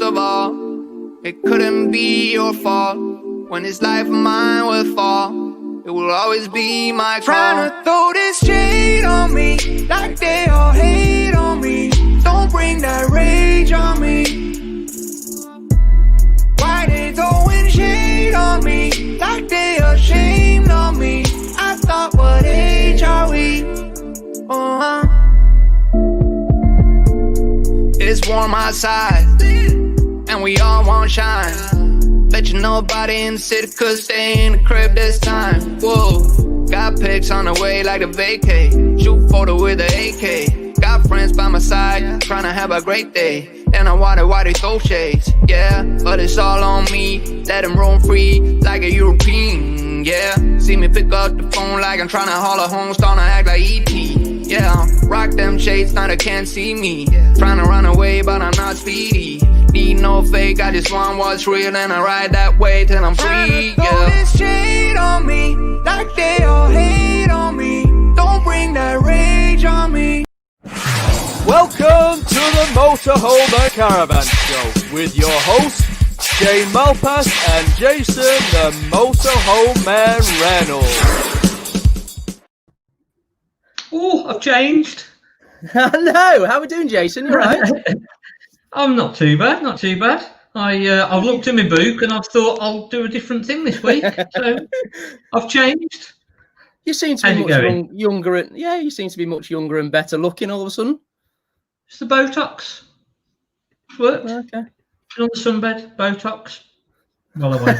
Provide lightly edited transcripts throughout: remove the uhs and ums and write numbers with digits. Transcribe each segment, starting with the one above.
of all. It couldn't be your fault. When this life of mine will fall, it will always be my call. Trying to throw this shade on me, like they all hate on me. Don't bring that rage on me. Why they throwing shade on me, like they ashamed of me? I thought, what age are we? It's warm outside, and we all want shine. Bet you nobody in the city could stay in the crib this time. Whoa, got pics on the way like a vacay. Shoot photo with an AK. Got friends by my side, trying to have a great day. And I wonder why they throw shades, yeah. But it's all on me, let them roam free like a European, yeah. See me pick up the phone like I'm trying to holler home, starting to act like E.T., yeah. Rock them shades, now they can't see me. Trying to run away, but I'm not speedy. Need no fake, I just want what's real, and I ride that way till I'm free, yeah. Throw this shade on me, like they all hate on me. Don't bring that rage on me. Welcome to the Motorhome and Caravan Show with your hosts, Shane Malpass and Jason the Motorhome Man Reynolds. Oh, I've changed. Hello, how are we doing, Jason? You all right? I'm not too bad, not too bad. I've looked at my book and I've thought I'll do a different thing this week. So I've changed. You seem to be much younger. You seem to be much younger and better looking all of a sudden. It's the Botox. It's worked. Okay. Been on the sunbed, Botox. Well away.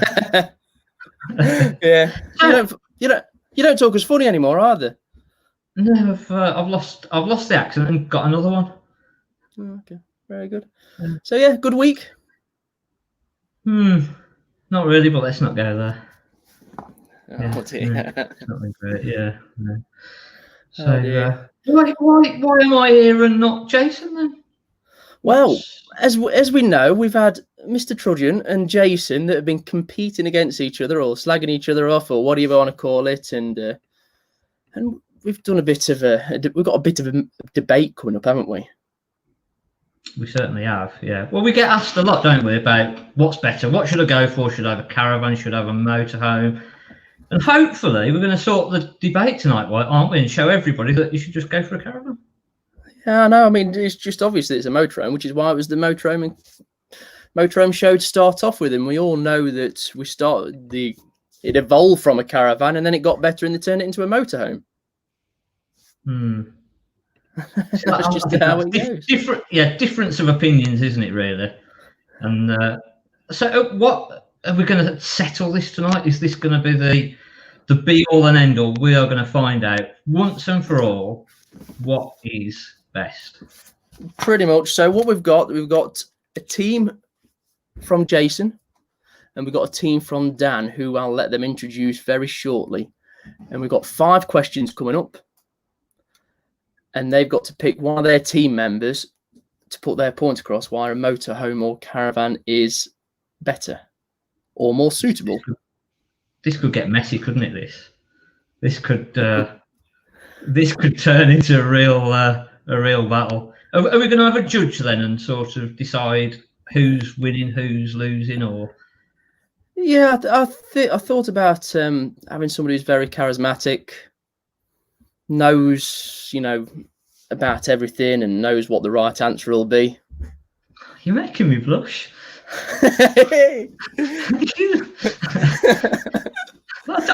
Yeah. You don't talk as funny anymore, either. No, I've lost the accent and got another one. Okay. Very good. So yeah, good week. Not really, but let's not go there. Oh, dear. It's not been great. Yeah. No. So why am I here and not Jason then? Well, as we know, we've had Mr. Trudgian and Jason that have been competing against each other or slagging each other off, or what do you want to call it, and we've done we've got a bit of a debate coming up, haven't we? We certainly have, yeah. Well, we get asked a lot, don't we, about what's better. What should I go for? Should I have a caravan? Should I have a motorhome? And hopefully we're going to sort the debate tonight, aren't we? And show everybody that you should just go for a caravan. Yeah, I know. I mean, it's just obvious that it's a motorhome, which is why it was the motorhome show to start off with. And we all know that it evolved from a caravan and then it got better and they turned it into a motorhome. That's just how it goes. Difference of opinions, isn't it, really? And so what are we going to settle this tonight? Is this going to be the be all and end all? We are going to find out once and for all what is best. Pretty much. So what we've got a team from Jason and we've got a team from Dan, who I'll let them introduce very shortly. And we've got 5 questions coming up. And they've got to pick one of their team members to put their point across why a motorhome or caravan is better or more suitable. This could get messy, couldn't it? This could turn into a real battle. Are we going to have a judge then and sort of decide who's winning, who's losing, or? Yeah, I thought about having somebody who's very charismatic, knows, about everything and knows what the right answer will be. You're making me blush. I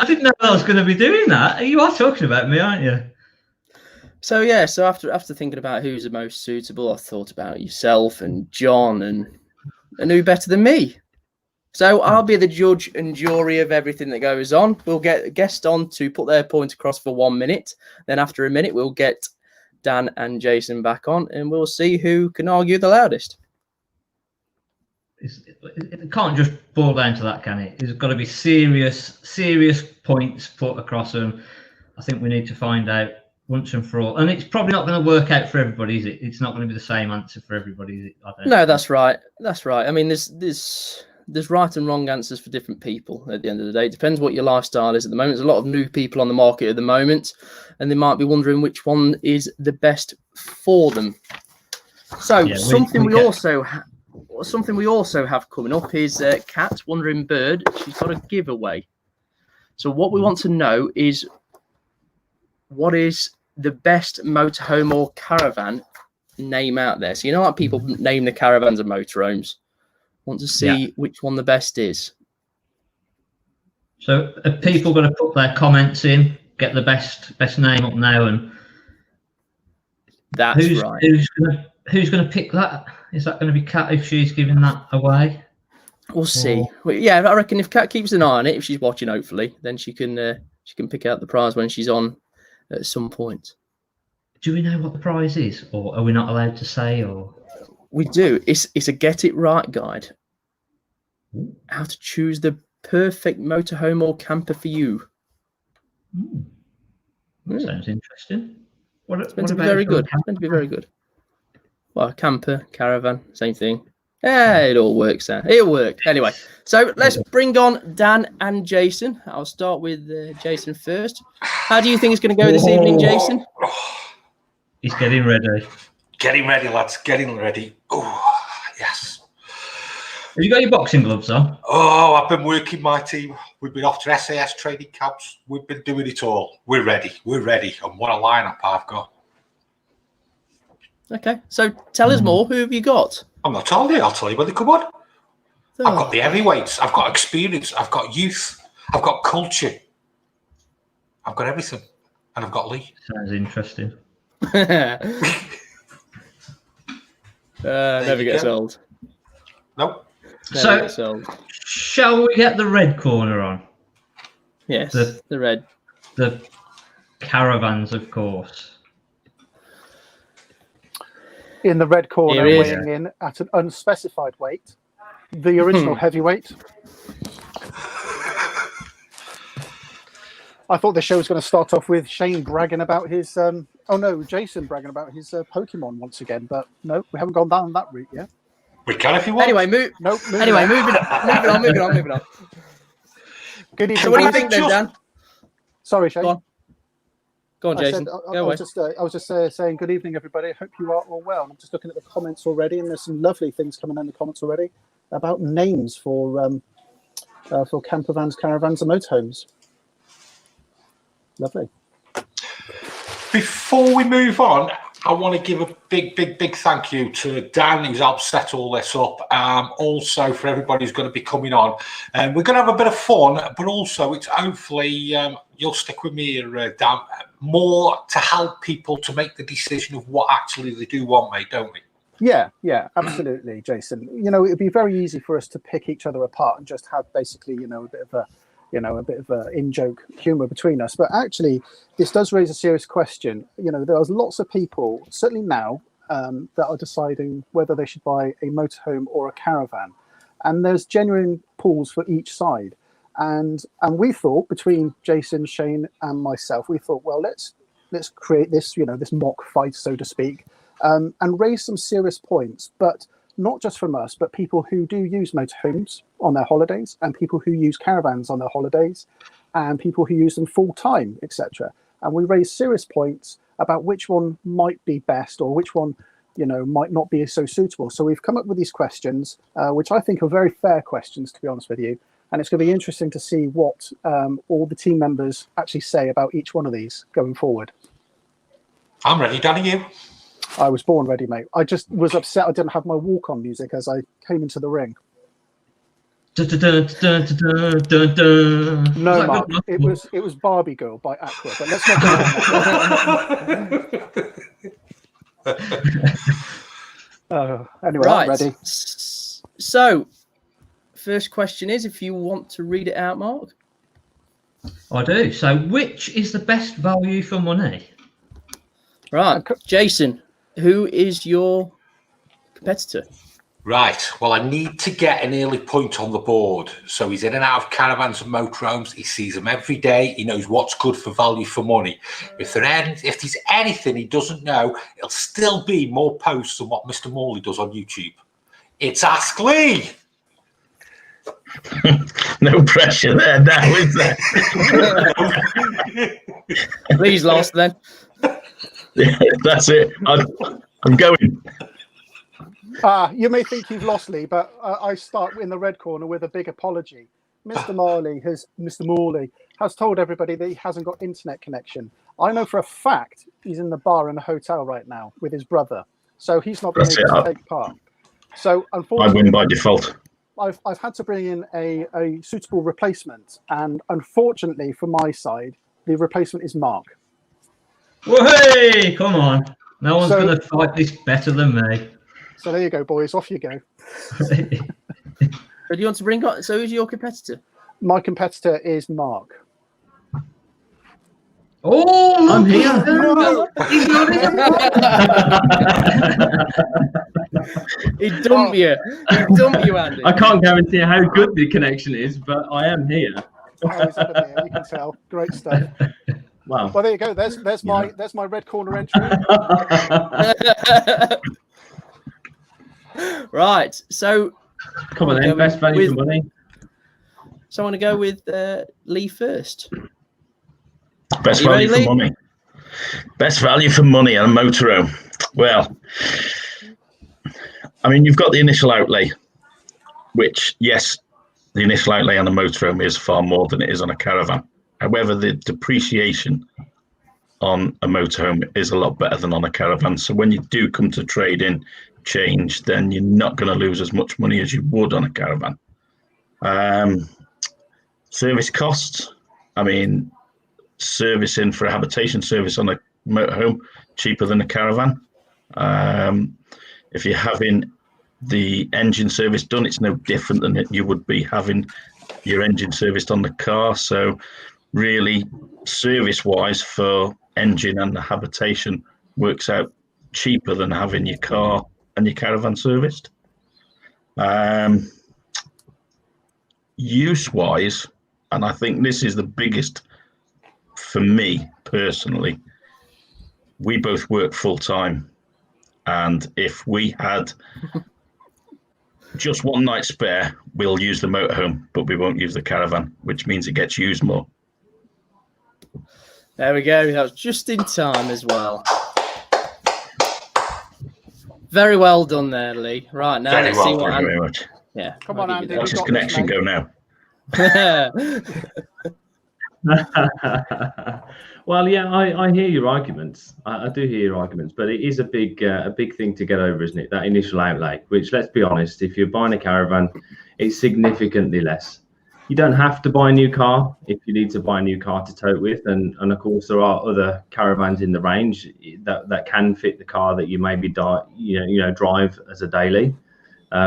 didn't know I was going to be doing that. You are talking about me, aren't you? So after thinking about who's the most suitable, I thought about yourself and John and who better than me. So I'll be the judge and jury of everything that goes on. We'll get a guest on to put their point across for 1 minute. Then after a minute, we'll get Dan and Jason back on and we'll see who can argue the loudest. It can't just boil down to that, can it? There's got to be serious points put across them. I think we need to find out once and for all. And it's probably not going to work out for everybody, is it? It's not going to be the same answer for everybody, is it? No, that's right. That's right. I mean, there's right and wrong answers for different people at the end of the day. It depends what your lifestyle is at the moment. There's a lot of new people on the market at the moment, and they might be wondering which one is the best for them. So we also something we also have coming up is Cat Wandering Bird. She's got a giveaway. So what we want to know is, what is the best motorhome or caravan name out there? So, you know, like people name the caravans and motorhomes. Want to see which one the best is. So are people going to put their comments in, get the best name up now, and that's right. Who's going to pick that? Is that going to be Kat if she's giving that away? We'll see. Well, yeah, I reckon if Kat keeps an eye on it, if she's watching, hopefully, then she can pick out the prize when she's on at some point. Do we know what the prize is, or are we not allowed to say? Or we do. It's a get it right guide. How to choose the perfect motorhome or camper for you. That sounds interesting. It's meant to be very good. It's meant to be very good. Well, camper, caravan, same thing. Yeah, it all works out. It'll work. Anyway, so let's bring on Dan and Jason. I'll start with Jason first. How do you think it's going to go this evening, Jason? He's getting ready. Getting ready, lads. Getting ready. Oh, yes. Have you got your boxing gloves on? Oh, I've been working my team. We've been off to SAS training camps. We've been doing it all. We're ready. We're ready. And what a lineup I've got. Okay, so tell us more. Who have you got? I'm not telling you. I'll tell you when they come on. I've got the heavyweights. I've got experience. I've got youth. I've got culture. I've got everything. And I've got Lee. Sounds interesting. Never gets old. Nope. So, shall we get the red corner on? Yes, the red. The caravans, of course. In the red corner, weighing in at an unspecified weight, the original heavyweight. I thought the show was going to start off with Shane bragging about his, Jason bragging about his Pokemon once again, but no, we haven't gone down that route yet. We can if you want. Anyway, moving on. Good evening. So what do you think then, Dan? Sorry, Shane. Go on, Jason. I was just saying good evening, everybody. I hope you are all well. I'm just looking at the comments already, and there's some lovely things coming in the comments already about names for camper vans, caravans, and motorhomes. Lovely. Before we move on, I want to give a big thank you to Dan, who's helped set all this up. Also for everybody who's going to be coming on. And we're going to have a bit of fun, but also it's hopefully you'll stick with me here, Dan, more to help people to make the decision of what actually they do want, mate, don't we? Yeah, absolutely, Jason. You know, it'd be very easy for us to pick each other apart and just have basically, a bit of a in-joke humour between us. But actually, this does raise a serious question. There's lots of people, certainly now, that are deciding whether they should buy a motorhome or a caravan. And there's genuine pulls for each side. And we thought, between Jason, Shane, and myself, we thought, well, let's create this, this mock fight, so to speak, and raise some serious points. But not just from us, but people who do use motorhomes on their holidays, and people who use caravans on their holidays, and people who use them full time, etc. And we raise serious points about which one might be best, or which one, might not be so suitable. So we've come up with these questions, which I think are very fair questions, to be honest with you. And it's going to be interesting to see what all the team members actually say about each one of these going forward. I'm ready, Danny. You? I was born ready, mate. I just was upset I didn't have my walk-on music as I came into the ring. No, Mark, it was Barbie Girl by Aqua, but let's not go anyway, right. I'm ready. So, first question is, if you want to read it out, Mark. I do. So, which is the best value for money? Right, Jason. Who is your competitor? Right. Well, I need to get an early point on the board. So he's in and out of caravans and motorhomes. He sees them every day. He knows what's good for value for money. If there's anything he doesn't know, it'll still be more posts than what Mr. Morley does on YouTube. It's Ask Lee. No pressure there now, is there? Lee's lost then. Yeah, that's it. I'm going. You may think you've lost, Lee, but I start in the red corner with a big apology. Mr. Morley has told everybody that he hasn't got internet connection. I know for a fact he's in the bar in the hotel right now with his brother, so he's not been able to take part. So unfortunately, I win by default. I've had to bring in a suitable replacement, and unfortunately for my side, the replacement is Mark. Well, hey, come on. No one's going to fight this better than me. So there you go, boys. Off you go. Do you want to bring on? So who's your competitor? My competitor is Mark. Oh, I'm here. No. He's not here. He dumped you. He dumped you, Andy. I can't guarantee how good the connection is, but I am here. Oh, he's up in here, you can tell. Great stuff. Wow. Well, there you go. There's my red corner entry. Right. So Come on then, best value for money. So I want to go with Lee first. Best value for money. Best value for money on a motorhome. Well, I mean, you've got the initial outlay, which, yes, the initial outlay on a motorhome is far more than it is on a caravan. However, the depreciation on a motorhome is a lot better than on a caravan. So when you do come to trade in, change, then you're not going to lose as much money as you would on a caravan. Service costs, I mean, servicing for a habitation service on a motorhome cheaper than a caravan. If you're having the engine service done, it's no different than you would be having your engine serviced on the car. So really, service wise for engine and the habitation works out cheaper than having your car and your caravan serviced. Use wise, and I think this is the biggest for me personally, we both work full time, and if we had just one night spare, we'll use the motorhome, but we won't use the caravan, which means it gets used more. There we go. That was just in time as well. Very well done there, Lee. Right, now Very let's well, see what thank you Andy... very much. Yeah. Come on, Andy. What's his connection go now? Well, yeah, I hear your arguments. I do hear your arguments, but it is a big thing to get over, isn't it? That initial outlay, which, let's be honest, if you're buying a caravan, it's significantly less. You don't have to buy a new car if you need to buy a new car to tow with, and of course there are other caravans in the range that can fit the car that you maybe drive as a daily,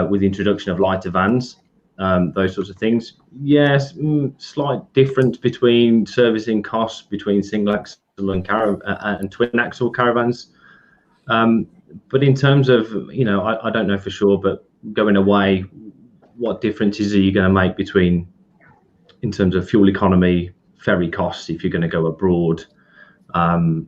with the introduction of lighter vans. Those sorts of things. Yes, slight difference between servicing costs between single axle and twin axle caravans. But in terms of, I don't know for sure, but going away, what differences are you going to make between, in terms of fuel economy, ferry costs if you're going to go abroad? The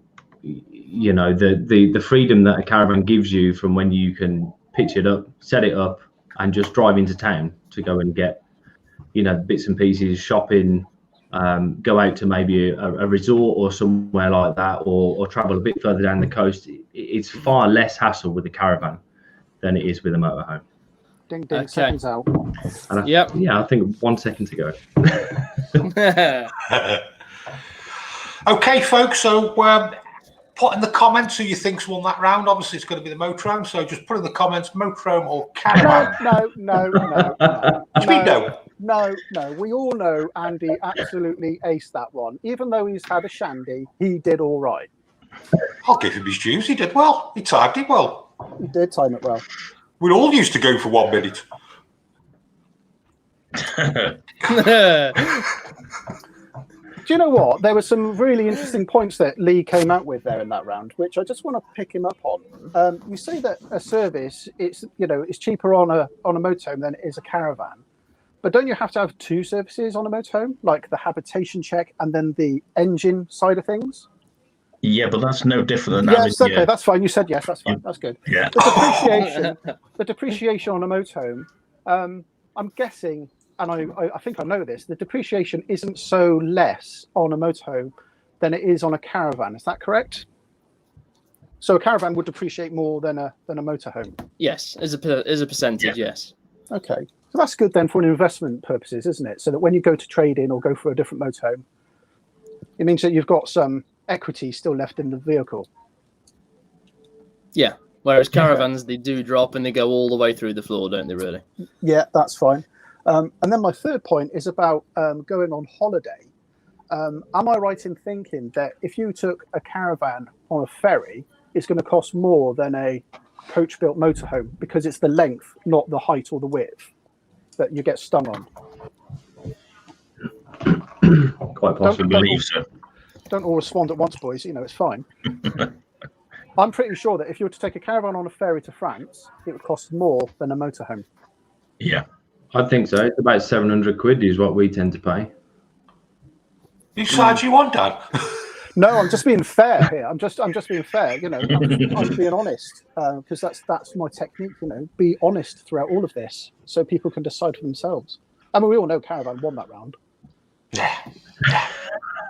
freedom that a caravan gives you from when you can pitch it up, set it up, and just drive into town to go and get, bits and pieces, shopping, go out to maybe a resort or somewhere like that, or travel a bit further down the coast. It's far less hassle with a caravan than it is with a motorhome. Ding, ding, Okay. seconds out. And Yep. I think 1 second to go. Okay, folks, so put in the comments who you think's won that round. Obviously, it's going to be the motorhome, so just put in the comments motorhome or caravan. No. What do you mean, no? No. We all know Andy absolutely aced that one. Even though he's had a shandy, he did all right. I'll give him his dues. He did well. He timed it well. He did time it well. We all used to go for 1 minute. Do you know what? There were some really interesting points that Lee came out with there in that round, which I just want to pick him up on. You say that a service, it's cheaper on a motorhome than it is a caravan, but don't you have to have 2 services on a motorhome, like the habitation check and then the engine side of things? Yeah, but that's no different than Yes, having okay, that's fine. You said yes, that's fine. That's good. Yeah. The depreciation on a motorhome, I'm guessing, and I think I know this, the depreciation isn't so less on a motorhome than it is on a caravan. Is that correct? So a caravan would depreciate more than a motorhome. Yes, as a percentage, yes. Okay, so that's good then for an investment purposes, isn't it? So that when you go to trade in or go for a different motorhome, it means that you've got some equity still left in the vehicle. Yeah. Whereas caravans, they do drop and they go all the way through the floor, don't they? Really? Yeah, that's fine. And then my third point is about going on holiday. Am I right in thinking that if you took a caravan on a ferry, it's going to cost more than a coach-built motorhome because it's the length, not the height or the width, that you get stung on? Quite possibly. Don't all respond at once, boys. You know, it's fine. I'm pretty sure that if you were to take a caravan on a ferry to France, it would cost more than a motorhome. Yeah. I think so. It's about 700 quid is what we tend to pay. You side you want, Dad? No, I'm just being fair here. I'm just being fair. You know, I'm being honest because that's my technique. You know, be honest throughout all of this, so people can decide for themselves. I mean, we all know Caravan won that round.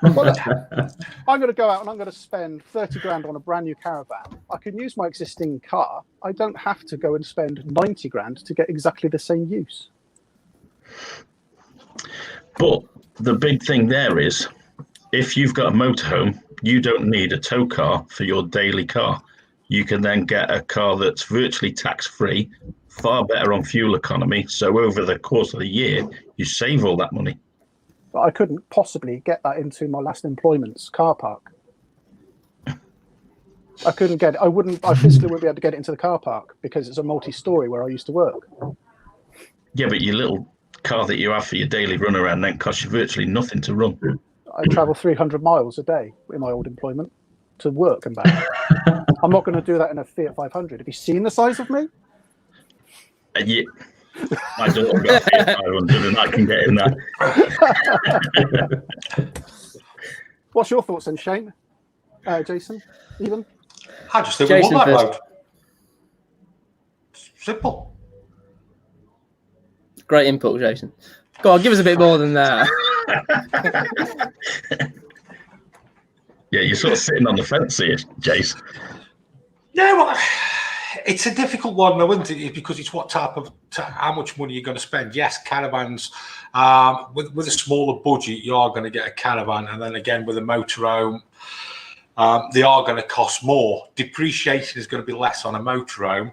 Well, I'm going to go out and I'm going to spend 30 grand on a brand new caravan. I can use my existing car. I don't have to go and spend 90 grand to get exactly the same use. But the big thing there is, if you've got a motorhome, you don't need a tow car for your daily car. You can then get a car that's virtually tax-free, far better on fuel economy. So over the course of the year, you save all that money. But I couldn't possibly get that into my last employment's car park. I couldn't get it. I physically wouldn't be able to get it into the car park because it's a multi-story where I used to work. Yeah, but your little car that you have for your daily run around then costs you virtually nothing to run. I travel 300 miles a day in my old employment to work and back. I'm not going to do that in a Fiat 500. Have you seen the size of me? Yeah. My daughter got a Fiat 500 and I can get in that. What's your thoughts then, Shane? Jason? Even? I just think we won that round. Simple. Great input, Jason. Go on, give us a bit more than that. Yeah, you're sort of sitting on the fence here, Jace. Yeah, well, it's a difficult one, though, isn't it? Because it's what type of, how much money you're going to spend. Yes, caravans, with a smaller budget, you are going to get a caravan. And then again, with a motorhome, they are going to cost more. Depreciation is going to be less on a motorhome.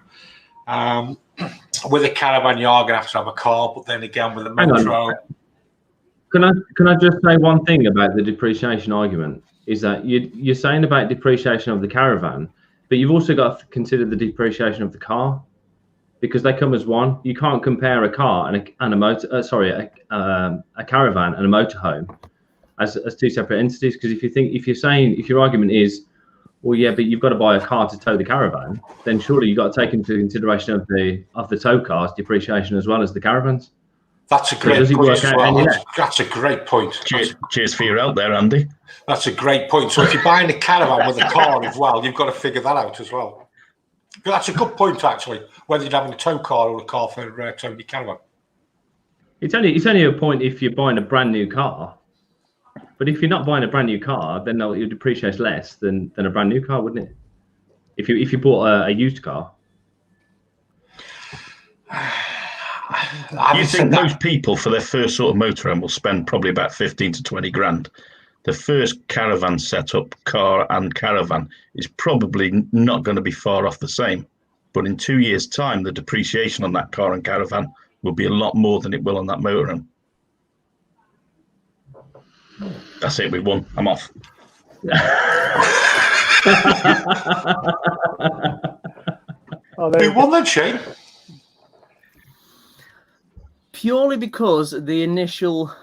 With a caravan, you are going to have a car. But then again, with a motorhome... Can I just say one thing about the depreciation argument? Is that you're saying about depreciation of the caravan, but you've also got to consider the depreciation of the car, because they come as one. You can't compare a car and a caravan and a motorhome as two separate entities. Because if your argument is, well, yeah, but you've got to buy a car to tow the caravan, then surely you've got to take into consideration of the tow cars depreciation as well as the caravans. That's a great point as well. That's a great point. Cheers for your help there, Andy. That's a great point. So if you're buying a caravan with a car as well, you've got to figure that out as well. But that's a good point, actually, whether you're having a tow car or a car for towing your caravan. It's only a point if you're buying a brand new car. But if you're not buying a brand new car, then you'll depreciate less than a brand new car, wouldn't it? If you bought a used car. You think most people for their first sort of motorhome will spend probably about 15 to 20 grand. The first caravan setup, car and caravan, is probably not going to be far off the same. But in 2 years' time, the depreciation on that car and caravan will be a lot more than it will on that motorhome. That's it, we won. I'm off. We won then, Shane. Purely because the initial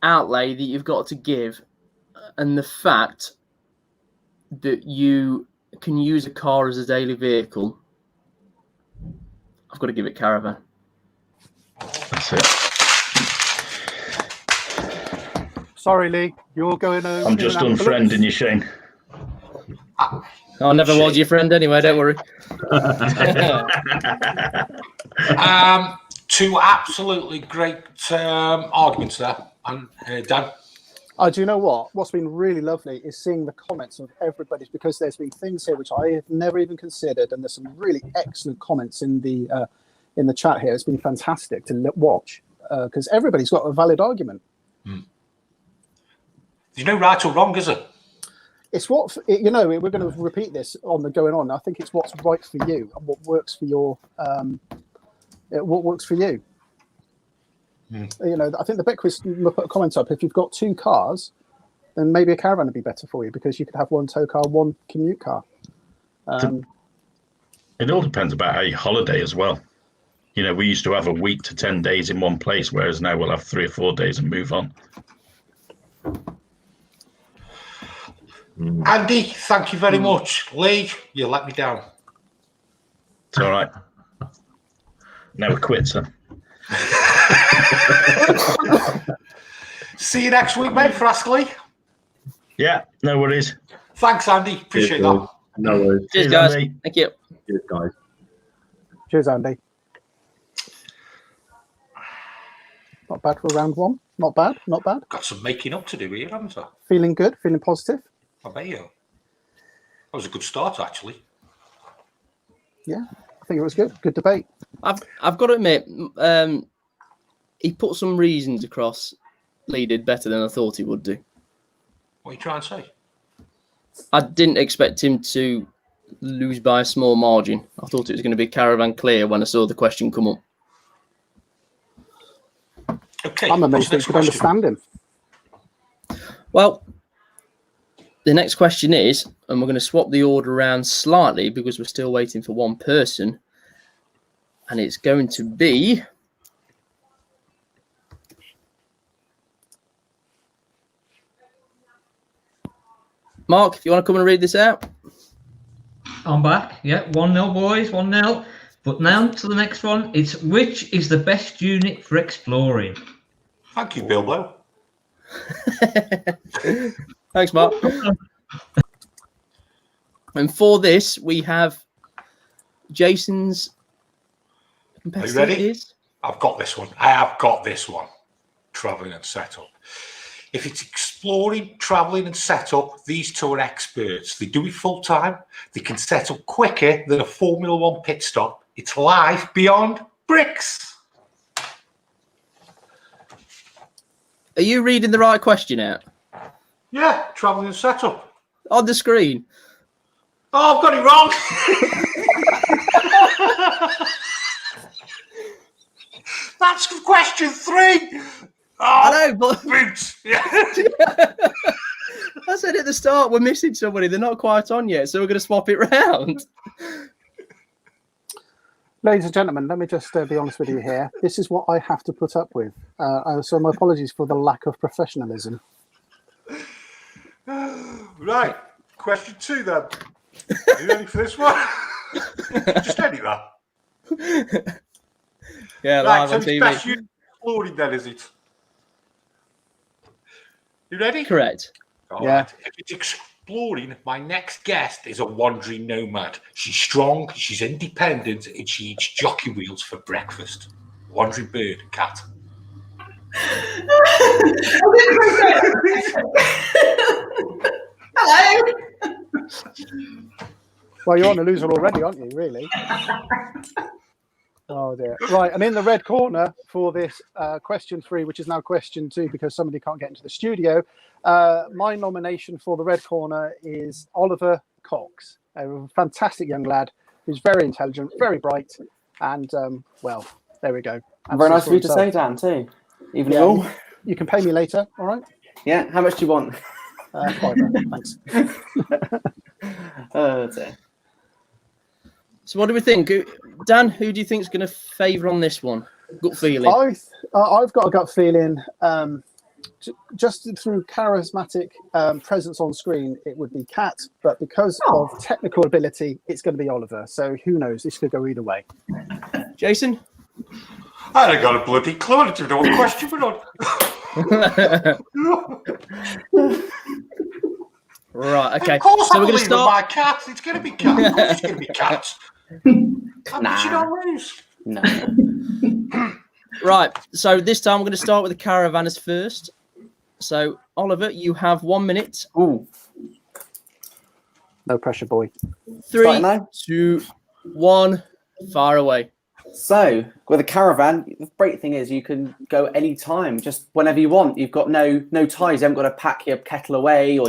outlay that you've got to give and the fact that you can use a car as a daily vehicle, I've got to give it caravan. That's it. Sorry, Lee, you're going home. I'm just unfriending you, Shane. I never was your friend anyway, don't worry. Two absolutely great arguments there. And Dan? Do you know what? What's been really lovely is seeing the comments of everybody, because there's been things here which I have never even considered, and there's some really excellent comments in the chat here. It's been fantastic to watch because everybody's got a valid argument. There's no right or wrong, is there? It's what you know. We're going to repeat this on the going on. I think it's what's right for you and what works for your what works for you. You know, I think the Beckwith put a comment up. If you've got 2 cars, then maybe a caravan would be better for you because you could have 1 tow car, 1 commute car. It all depends about how you holiday as well. You know, we used to have a week to 10 days in one place, whereas now we'll have 3 or 4 days and move on. Andy, thank you very much. Lee, you let me down. It's all right. Now we're quits, huh? See you next week, mate, for Ask Lee. Yeah, no worries. Thanks, Andy. Appreciate that. No worries. Cheers, guys. Andy. Thank you. Cheers, guys. Cheers, Andy. Not bad for round 1. Not bad. Not bad. Got some making up to do here, haven't I? Feeling good. Feeling positive. I bet you. That was a good start, actually. Yeah, I think it was good. Good debate. I've got to admit, he put some reasons across. Lee did better than I thought he would do. What are you trying to say? I didn't expect him to lose by a small margin. I thought it was going to be caravan clear when I saw the question come up. Okay. I'm amazed that you could understand him. Well, the next question is, and we're going to swap the order around slightly because we're still waiting for one person, and it's going to be Mark. If you want to come and read this out. I'm back. Yeah, 1-0, boys, 1-0. But now to the next one. It's which is the best unit for exploring? Thank you, Bilbo. Thanks, Mark. And for this, we have Jason's. Are you ready? Is? I've got this one. I have got this one. Travelling and setup. If it's exploring, travelling and setup, these 2 are experts. They do it full time. They can set up quicker than a Formula 1 pit stop. It's life beyond bricks. Are you reading the right question out? Yeah, travelling and setup. On the screen. Oh, I've got it wrong. That's question 3. Oh, I know, but boots. Yeah. I said at the start we're missing somebody. They're not quite on yet, so we're going to swap it round. Ladies and gentlemen, let me just be honest with you here. This is what I have to put up with. So my apologies for the lack of professionalism. Right. Question 2 then. Are you ready for this one? Just edit that. Yeah, Right, live so on it's TV. best unit exploring then, is it? You ready? Correct. All Yeah. right. If it's exploring, my next guest is a wandering nomad. She's strong, she's independent, and she eats jockey wheels for breakfast. Wandering bird and cat. Hello. Well, you're on a loser already, aren't you, really? Oh, dear. Right, and in the red corner for this question 3, which is now question 2 because somebody can't get into the studio, my nomination for the red corner is Oliver Cox, a fantastic young lad who's very intelligent, very bright, and, well, there we go. Very nice of you to say, Dan, too. Even yeah, all. you can pay me later, all right? Yeah, how much do you want? $5, thanks. Oh, dear. So what do we think? Dan, who do you think is going to favour on this one? Gut feeling. I've got a gut feeling, just through charismatic presence on screen, it would be Kat, but because of technical ability, it's going to be Oliver. So who knows? This could go either way. Jason? I haven't got a bloody clue. I don't know what question we're on. Right, okay. Of course, So I'm we're going to start. my cat. It's going to be cat. Of course it's going to be cat. How much you don't lose? No. Right, so this time we're going to start with the caravanners first. So Oliver, you have 1 minute. Ooh. No pressure, boy. 3, Starting now? 2, 1. Far away. So with a caravan, the great thing is you can go anytime, just whenever you want. You've got no ties. You haven't got to pack your kettle away or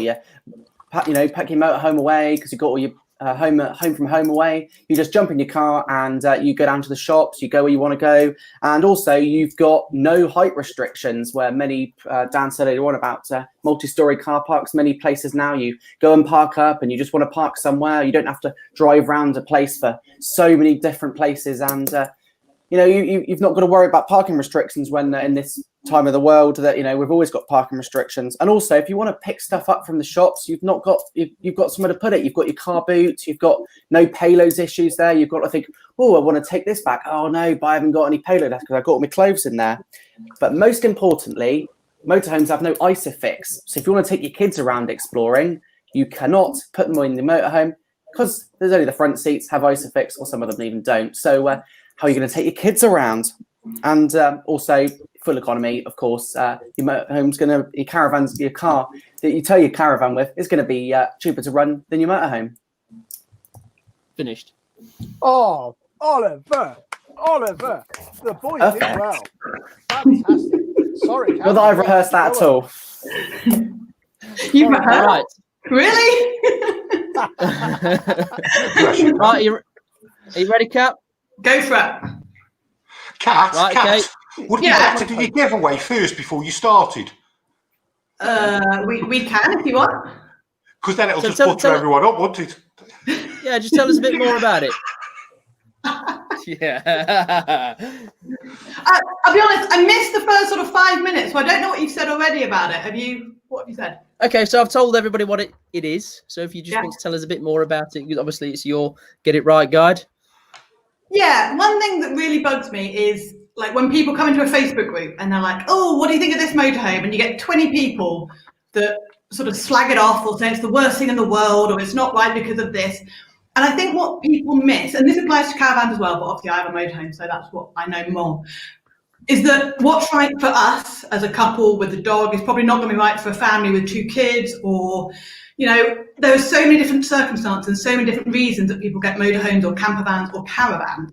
pack your motorhome away because you've got all your home from home away. You just jump in your car and you go down to the shops. You go where you want to go, and also you've got no height restrictions. Where many Dan said earlier on about multi-story car parks. Many places now you go and park up, and you just want to park somewhere. You don't have to drive around a place for so many different places, and you've not got to worry about parking restrictions when in this time of the world that we've always got parking restrictions. And also, if you want to pick stuff up from the shops, you've got somewhere to put it. You've got your car boots. You've got no payloads issues there. You've got to think, oh, I want to take this back. Oh no, but I haven't got any payload because I've got all my clothes in there. But most importantly, motorhomes have no ISOFIX. So if you want to take your kids around exploring, you cannot put them in the motorhome because there's only the front seats have ISOFIX, or some of them even don't. So how are you going to take your kids around? And also full economy, of course. Your motorhome's your car that you tow your caravan with is going to be cheaper to run than your motorhome. Finished. Oh, Oliver, the boy did well. Fantastic. Sorry, Not that I've rehearsed that at all. You've rehearsed? Right. Really? Right, are you ready, Cap? Go for it. Kat, Right, Kat, okay. wouldn't you like to do your giveaway first before you started? We can if you want. Because then it'll So just tell- butter everyone up, won't it? Yeah, just tell us a bit more about it. Yeah. I'll be honest, I missed the first sort of 5 minutes, so I don't know what you've said already about it. What have you said? Okay, so I've told everybody what it is. So if you just Yeah. want to tell us a bit more about it, because obviously it's your Get It Right guide. Yeah, one thing that really bugs me is like when people come into a Facebook group and they're like, oh, what do you think of this motorhome? And you get 20 people that sort of slag it off or say it's the worst thing in the world or it's not right because of this. And I think what people miss, and this applies to caravans as well, but obviously I have a motorhome, so that's what I know more, is that what's right for us as a couple with a dog is probably not going to be right for a family with 2 kids, or, there are so many different circumstances and so many different reasons that people get motorhomes or campervans or caravans,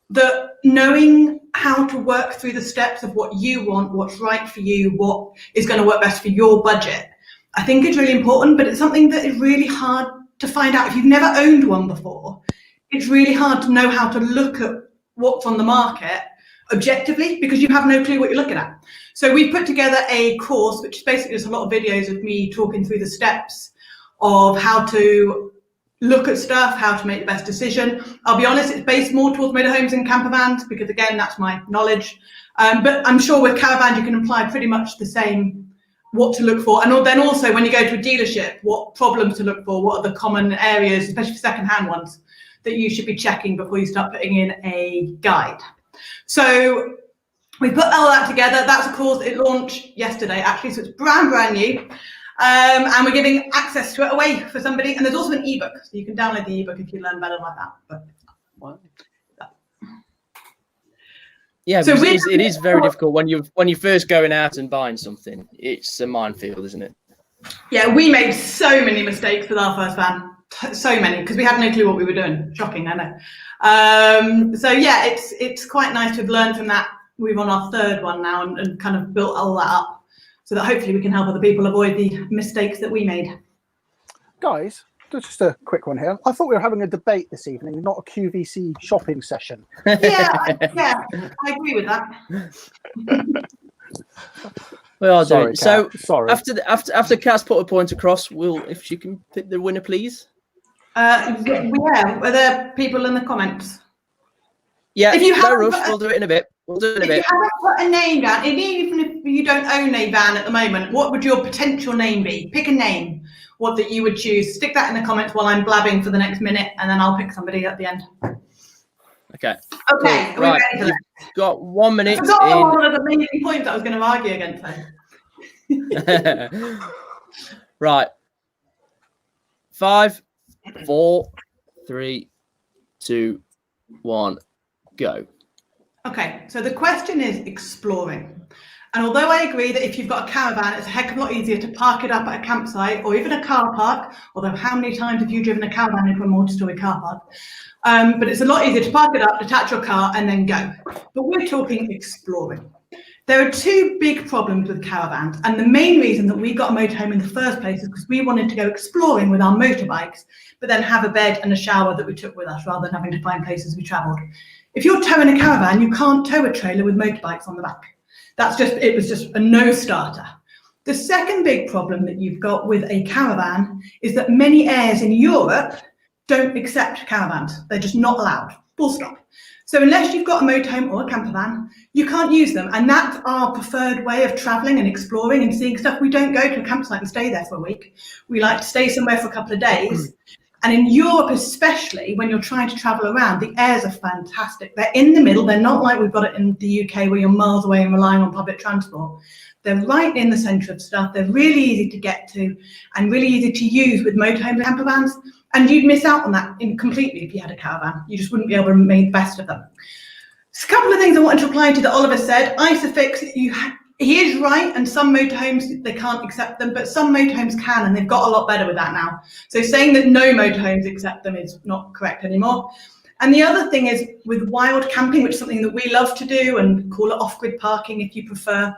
that knowing how to work through the steps of what you want, what's right for you, what is going to work best for your budget, I think is really important, but it's something that is really hard to find out. If you've never owned one before, it's really hard to know how to look at what's on the market objectively because you have no clue what you're looking at. So we put together a course, which is basically just a lot of videos of me talking through the steps of how to look at stuff, how to make the best decision. I'll be honest, it's based more towards motorhomes and campervans because, again, that's my knowledge. But I'm sure with caravans, you can apply pretty much the same what to look for. And then also when you go to a dealership, what problems to look for, what are the common areas, especially for second-hand ones, that you should be checking before you start putting in a guide. So we put all that together. That's a course. It launched yesterday, actually, so it's brand new. And we're giving access to it away for somebody. And there's also an ebook, so you can download the ebook if you learn better like that. But Yeah, So it is very difficult when you're first going out and buying something. It's a minefield, isn't it? yeah, we made so many mistakes with our first van, so many, because we had no clue what we were doing. Shocking, I know. So yeah, it's quite nice to have learned from that. We're on our 3rd one now and kind of built all that up so that hopefully we can help other people avoid the mistakes that we made. Guys, just a quick one here. I thought we were having a debate this evening, not a QVC shopping session. Yeah, I agree with that. We are Sorry, doing. So Kat. Sorry. after Kat's put a point across, if she can pick the winner, please. Yeah, are there people in the comments? Yeah, If you no haven't rush. got a- We'll do it in a bit. If you haven't put a name down, and even if you don't own a van at the moment, what would your potential name be? Pick a name, what that you would choose. Stick that in the comments while I'm blabbing for the next minute, and then I'll pick somebody at the end. Okay. Okay, Cool. are we Right, ready for you've that? got 1 minute. I forgot one of the main points I was going to argue against then. Right. 5, 4, 3, 2, 1, go. Okay, so the question is exploring. And although I agree that if you've got a caravan, it's a heck of a lot easier to park it up at a campsite or even a car park, although how many times have you driven a caravan into a multi-story car park? But it's a lot easier to park it up, detach your car and then go. But we're talking exploring. There are two big problems with caravans, and the main reason that we got a motorhome in the first place is because we wanted to go exploring with our motorbikes, but then have a bed and a shower that we took with us rather than having to find places we travelled. If you're towing a caravan, you can't tow a trailer with motorbikes on the back. It was just a no-starter. The second big problem that you've got with a caravan is that many airs in Europe don't accept caravans. They're just not allowed, full stop. So unless you've got a motorhome or a camper van, you can't use them. And that's our preferred way of traveling and exploring and seeing stuff. We don't go to a campsite and stay there for a week. We like to stay somewhere for a couple of days. And in Europe, especially when you're trying to travel around, the airs are fantastic. They're in the middle. They're not like we've got it in the UK where you're miles away and relying on public transport. They're right in the centre of stuff. They're really easy to get to and really easy to use with motorhomes and camper vans. And you'd miss out on that completely if you had a caravan. You just wouldn't be able to make the best of them. There's a couple of things I wanted to reply to that Oliver said. Isofix, he is right, and some motorhomes, they can't accept them, but some motorhomes can, and they've got a lot better with that now. So saying that no motorhomes accept them is not correct anymore. And the other thing is with wild camping, which is something that we love to do, and call it off-grid parking if you prefer.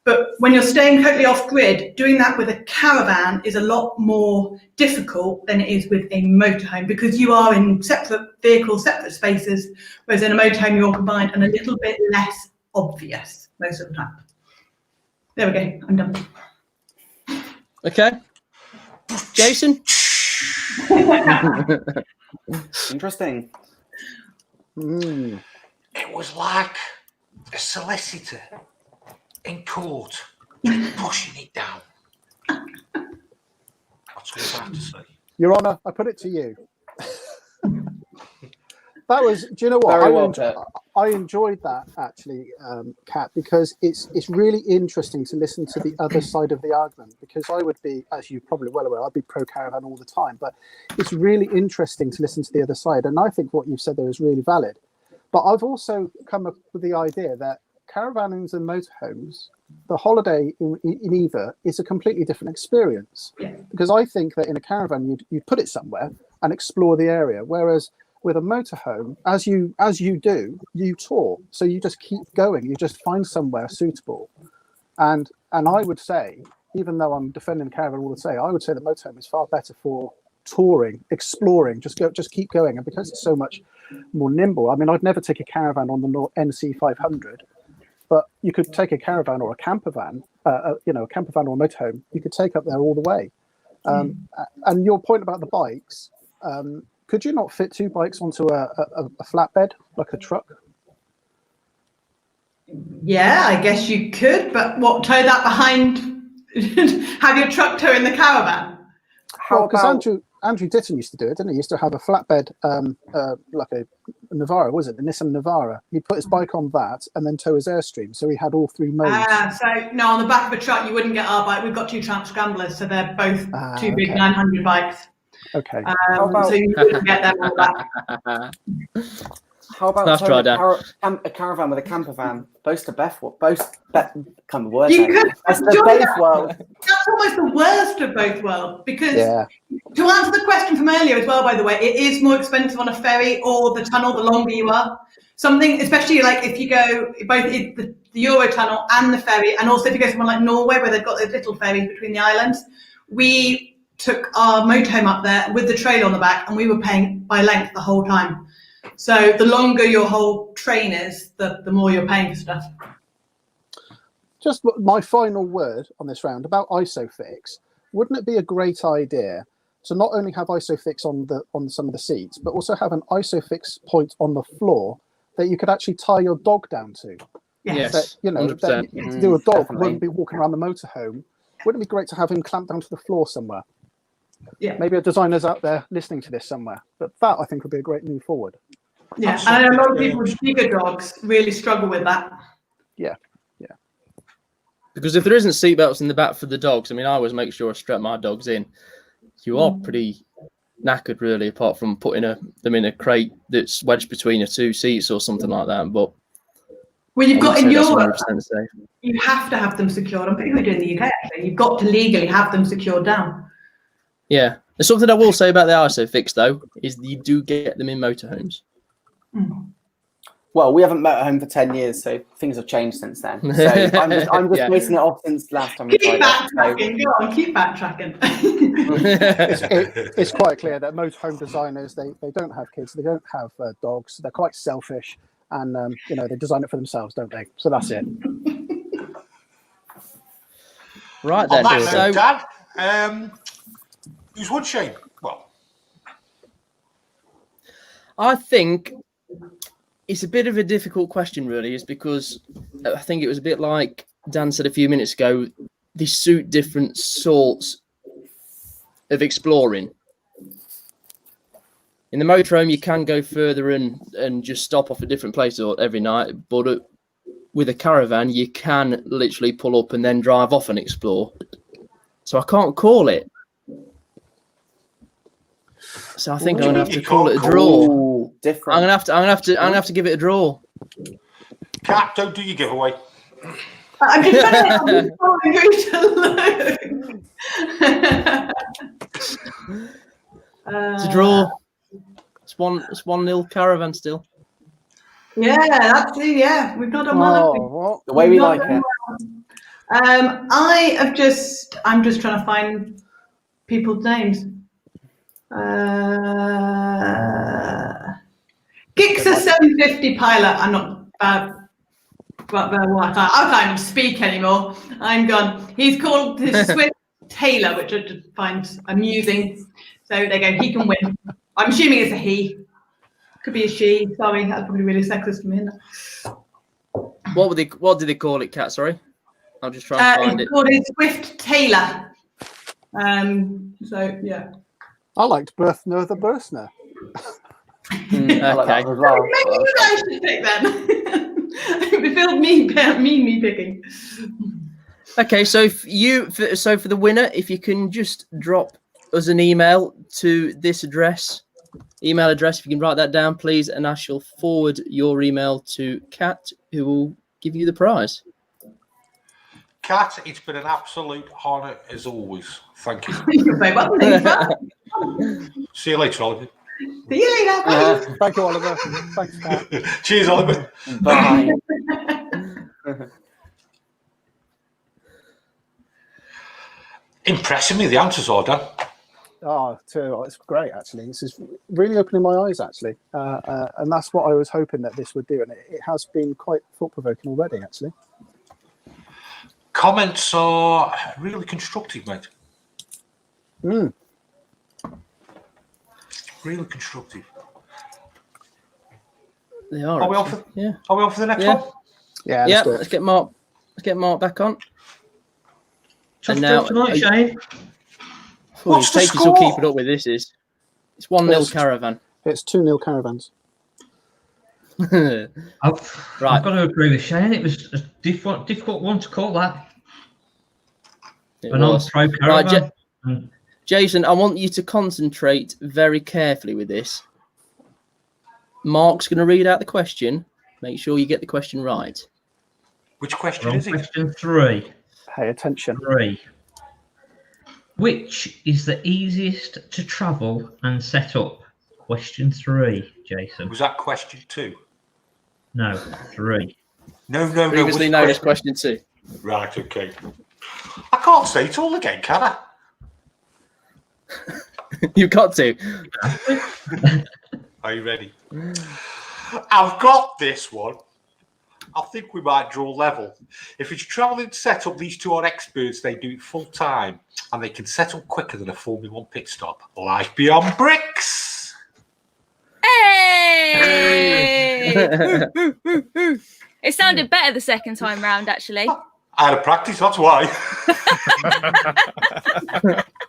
But when you're staying totally off-grid, doing that with a caravan is a lot more difficult than it is with a motorhome, because you are in separate vehicles, separate spaces, whereas in a motorhome you're combined and a little bit less obvious most of the time. There we go, I'm done. Okay. Jason? Interesting. It was like a solicitor in court pushing it down. That's all I have to say. Your Honour, I put it to you. That was, do you know what? I enjoyed that actually, Kat, because it's really interesting to listen to the other side of the argument, because I would be, as you're probably well aware, I'd be pro-caravan all the time, but it's really interesting to listen to the other side. And I think what you've said there is really valid. But I've also come up with the idea that caravans and motorhomes, the holiday in either is a completely different experience. Because I think that in a caravan, you'd put it somewhere and explore the area, whereas with a motorhome, as you do, you tour. So you just keep going. You just find somewhere suitable. And I would say, even though I'm defending the caravan all the same, I would say the motorhome is far better for touring, exploring, just keep going. And because it's so much more nimble, I mean, I'd never take a caravan on the NC 500, but you could take a caravan or a camper van, a camper van or a motorhome, you could take up there all the way. And your point about the bikes, could you not fit two bikes onto a flatbed, like a truck? Yeah, I guess you could, but what, tow that behind, have your truck tow in the caravan? Because Andrew Ditton used to do it, didn't he? He used to have a flatbed, like a Navara, was it? The Nissan Navara. He'd put his bike on that and then tow his Airstream. So he had all three modes. So, no, on the back of a truck, you wouldn't get our bike. We've got two Tramp Scramblers, so they're both two big 900 bikes. Okay. So you wouldn't get them on the back. How about a caravan with a camper van? Both come the worst. You could That's both worlds. That's almost the worst of both worlds, because to answer the question from earlier as well, by the way, it is more expensive on a ferry or the tunnel the longer you are. Something, especially like if you go both the Euro tunnel and the ferry, and also if you go somewhere like Norway where they've got those little ferries between the islands. We took our motorhome up there with the trailer on the back, and we were paying by length the whole time. So the longer your whole train is, the more you're paying for stuff. Just my final word on this round about ISOFIX. Wouldn't it be a great idea to not only have ISOFIX on some of the seats, but also have an ISOFIX point on the floor that you could actually tie your dog down to? Yes. That do a dog wouldn't be walking around the motorhome. Wouldn't it be great to have him clamped down to the floor somewhere? Yeah. Maybe a designer's out there listening to this somewhere. But that, I think, would be a great move forward. Yeah, absolutely. And a lot of people with bigger dogs really struggle with that. Yeah. Because if there isn't seatbelts in the back for the dogs, I mean, I always make sure I strap my dogs in. You are pretty knackered, really, apart from putting them in a crate that's wedged between your two seats or something like that. But Well, you've got in That's Europe, 100% safe. you have to have them secured. I'm pretty sure in the UK, actually. You've got to legally have them secured down. Yeah. There's something I will say about the ISO fix, though, is that you do get them in motorhomes. Well, we haven't motorhome for 10 years, so things have changed since then. So I'm just Yeah. basing it off since last time we Keep tried backtracking. Go on, keep backtracking. It's quite clear that motorhome designers they don't have kids, they don't have dogs, they're quite selfish, and they design it for themselves, don't they? So that's it. Right On then. that So, note, Dan, who's won, Shane? Well, I think it's a bit of a difficult question, really, is because I think it was a bit like Dan said a few minutes ago. They suit different sorts of exploring. In the motorhome, you can go further and just stop off at different places every night, but with a caravan, you can literally pull up and then drive off and explore. So I can't call it. So I think I'm gonna have to call it a draw. Ooh, different. I'm gonna have to give it a draw. Cat, don't do your giveaway. I'm just trying to It's a draw. It's 1-0 Caravan still. Yeah, that's it. Yeah, we've not done well. have we? What? The way we We've not like done it. well. I'm just trying to find people's names. Gixxer 750 pilot. I'm not bad. But I can't even speak anymore. I'm gone. He's called his Swift Taylor, which I just find amusing. So there you go. He can win. I'm assuming it's a he. Could be a she. Sorry, that's probably really sexist from him. What did they call it, Kat? Sorry, I'll just try and find It's it. called his Swift Taylor. So yeah. I liked Birthner the Bursner. I like that Okay. as well. Maybe you guys should pick then. It feels me picking. Okay, so for the winner, if you can just drop us an email to this email address, if you can write that down, please, and I shall forward your email to Kat, who will give you the prize. Cat, it's been an absolute honour as always. Thank you. You're very welcome. See you later, Oliver. See you later. Bye. Thank you, Oliver. Thanks, Kat. Cheers, Oliver. Bye. Impressing me, the answers are done. Oh, it's great, actually. This is really opening my eyes, actually. And that's what I was hoping that this would do. And it has been quite thought-provoking already, actually. Comments are really constructive, mate. Really constructive. They are. Are we actually. on for, Yeah. Are we on for the next Yeah. one? Yeah, Yeah. let's do it. Let's get Mark. Let's get Mark back on. Tough And now- job tonight, Shane. What's the Take us all score? keep it up with this. It's 1-0 Caravan. It's 2-0 Caravans. Right. I've got to agree with Shane. It was a difficult one to call that. It An was. all-pro Right, caravan. Jason, I want you to concentrate very carefully with this. Mark's going to read out the question. Make sure you get the question right. Which question We're on is it? question 3. Pay attention. 3. Which is the easiest to travel and set up? Question 3, Jason. Was that question 2? No, 3. No. Previously was known as question 2. Right, okay. I can't say it all again, can I? You've got to. Are you ready? I've got this one. I think we might draw level. If it's travelling set up, these two are experts. They do it full time and they can set up quicker than a Formula 1 pit stop. Life beyond bricks. Hey! It sounded better the second time round, actually. I had a practice, that's why.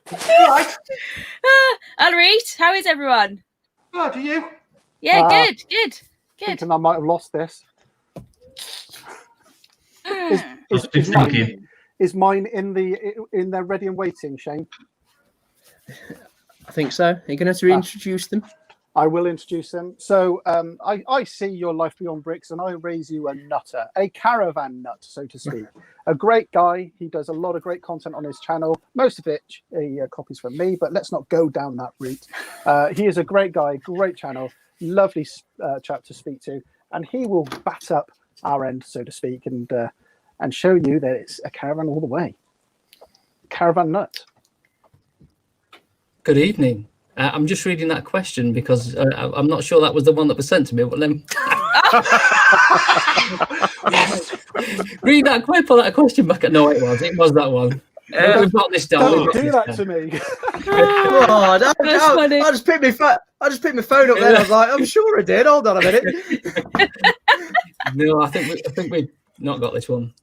Right. Alright, how is everyone? How do you? Yeah, good. Thinking I might have lost this. Is mine in their ready and waiting, Shane? I think so. Are you going to reintroduce them? I will introduce them. So I see your life beyond bricks, and I raise you a nutter, a caravan nut, so to speak. A great guy. He does a lot of great content on his channel, most of it he copies from me, but let's not go down that route. He is a great guy, great channel, lovely chap to speak to, and he will bat up our end, so to speak, and show you that it's a caravan all the way. Caravan nut. Good evening. I'm just reading that question because I'm not sure that was the one that was sent to me. But let me read that quick. Pull that question back. No, it was that one. We've got this down. Don't do that to me. I just picked my phone up there. I was like, I'm sure I did. Hold on a minute. No, I think we've not got this one.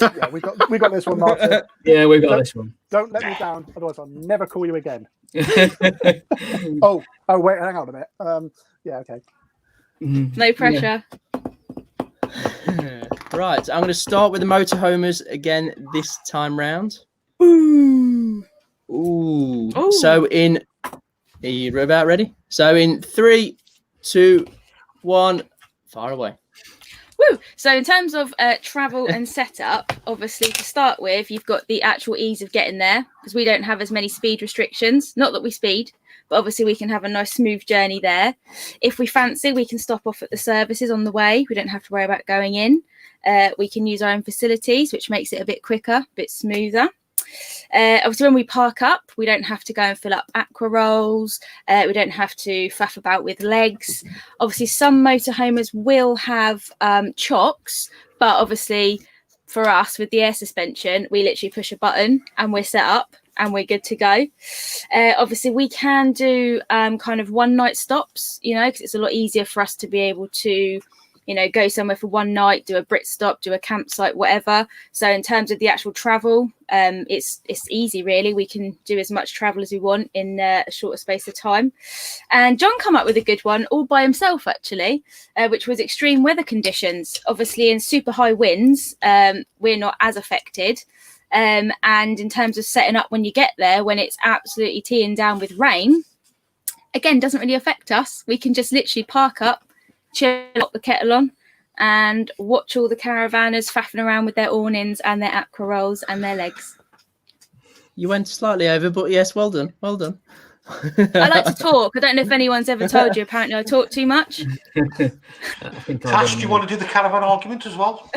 Yeah, we got this one, Martin. Yeah, we got this one. Don't let me down, otherwise I'll never call you again. oh, wait, hang on a minute. Yeah, okay. No pressure. Yeah. Right, I'm going to start with the motorhomers again this time round. Ooh. So are you about ready? So in 3, 2, 1, fire away. Woo! So in terms of travel and setup, obviously to start with, you've got the actual ease of getting there because we don't have as many speed restrictions. Not that we speed, but obviously we can have a nice smooth journey there. If we fancy, we can stop off at the services on the way. We don't have to worry about going in. We can use our own facilities, which makes it a bit quicker, a bit smoother. Obviously, when we park up, we don't have to go and fill up aqua rolls. We don't have to faff about with legs. Obviously, some motorhomers will have chocks, but obviously for us with the air suspension, we literally push a button and we're set up and we're good to go. Obviously, we can do kind of one night stops, because it's a lot easier for us to be able to go somewhere for one night, do a Brit stop, do a campsite, whatever. So in terms of the actual travel, it's easy, really. We can do as much travel as we want in a shorter space of time. And John come up with a good one all by himself, actually, which was extreme weather conditions. Obviously, in super high winds, we're not as affected. And in terms of setting up when you get there, when it's absolutely teeing down with rain, again, doesn't really affect us. We can just literally park up, chill up the kettle on and watch all the caravanners faffing around with their awnings and their aqua rolls and their legs. You went slightly over, but yes, well done. Well done. I like to talk. I don't know if anyone's ever told you. Apparently I talk too much. Tash, do you want to do the caravan argument as well?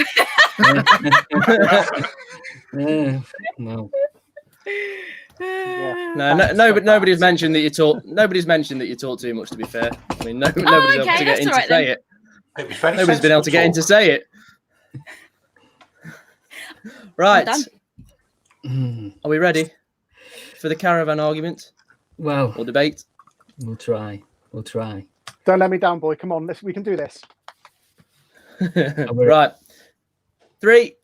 No. Yeah. No, but nobody's mentioned that you talk. Nobody's mentioned that you talk too much. To be fair, I mean, nobody's able to get in to say it. Nobody's been able to get in to say it. Right. Are we ready for the caravan argument? Well, or debate? We'll try. Don't let me down, boy. Come on, we can do this. Right. 3,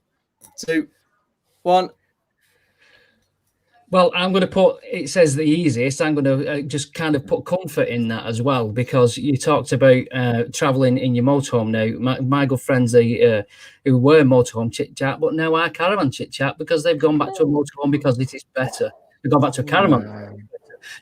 2, 1. Well, I'm going to put, it says the easiest, I'm going to just kind of put comfort in that as well, because you talked about travelling in your motorhome now. My good friends who were motorhome chit-chat, but now are caravan chit-chat because they've gone back to a motorhome because it is better. They've gone back to a caravan.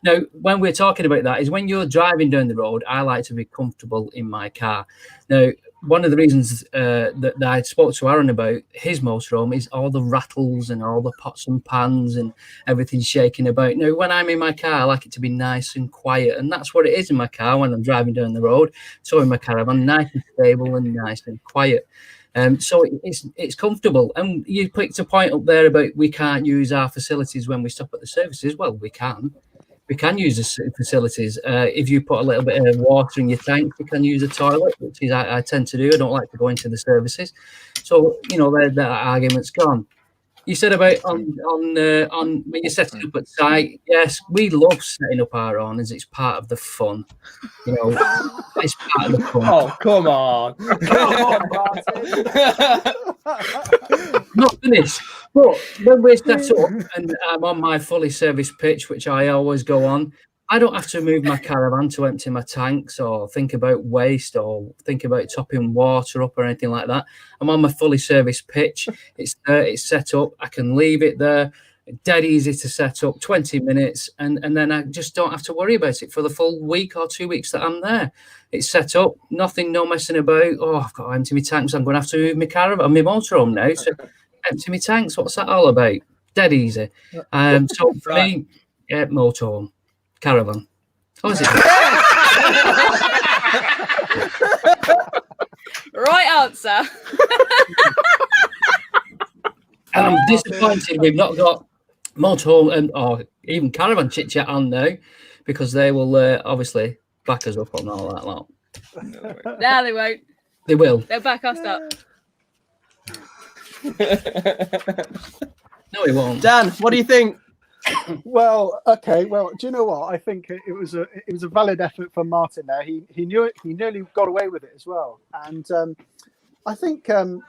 Now, when we're talking about that is when you're driving down the road, I like to be comfortable in my car. Now, one of the reasons that I spoke to Aaron about his motorhome is all the rattles and all the pots and pans and everything shaking about. Now, when I'm in my car, I like it to be nice and quiet, and that's what it is in my car when I'm driving down the road. So in my caravan, nice and stable and nice and quiet. So it's comfortable. And you picked a point up there about we can't use our facilities when we stop at the services. Well, we can. We can use the facilities. If you put a little bit of water in your tank, you can use a toilet, which is I tend to do. I don't like to go into the services. So, that argument's gone. You said about on when you're setting up at site. Yes, we love setting up our own as it's part of the fun. It's part of the fun. Oh, come on. Not finished. But when we're set up and I'm on my fully serviced pitch, which I always go on, I don't have to move my caravan to empty my tanks or think about waste or think about topping water up or anything like that. I'm on my fully serviced pitch. It's there, it's set up. I can leave it there. dead easy to set up, 20 minutes, and then I just don't have to worry about it for the full week or 2 weeks that I'm there. It's set up, nothing, no messing about. Oh, I've got to empty my tanks. I'm going to have to move my caravan, my motorhome now to empty my tanks. What's that all about? Dead easy. So for me, motorhome, caravan. How is it? Right answer. And I'm disappointed we've not got motorhome or even caravan chit chat on now, because they will obviously back us up on all that lot. No, they won't. They will. They'll back us up. No, he won't. Dan, what do you think? Well, okay. Well, do you know what? I think it was a valid effort from Martin there. He knew it. He nearly got away with it as well. And I think I'd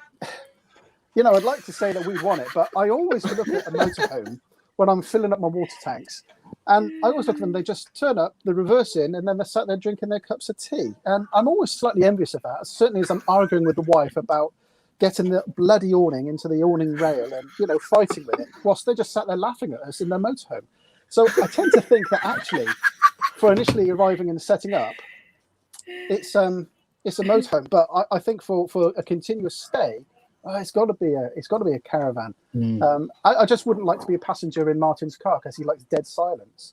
like to say that we won it, but I always look at a motorhome when I'm filling up my water tanks, and I always look at them. They just turn up, they reverse in, and then they're sat there drinking their cups of tea. And I'm always slightly envious of that. Certainly, as I'm arguing with the wife about getting the bloody awning into the awning rail and fighting with it, whilst they just sat there laughing at us in their motorhome. So I tend to think that actually, for initially arriving and setting up, it's a motorhome. But I think for a continuous stay, it's got to be a caravan. I just wouldn't like to be a passenger in Martin's car because he likes dead silence.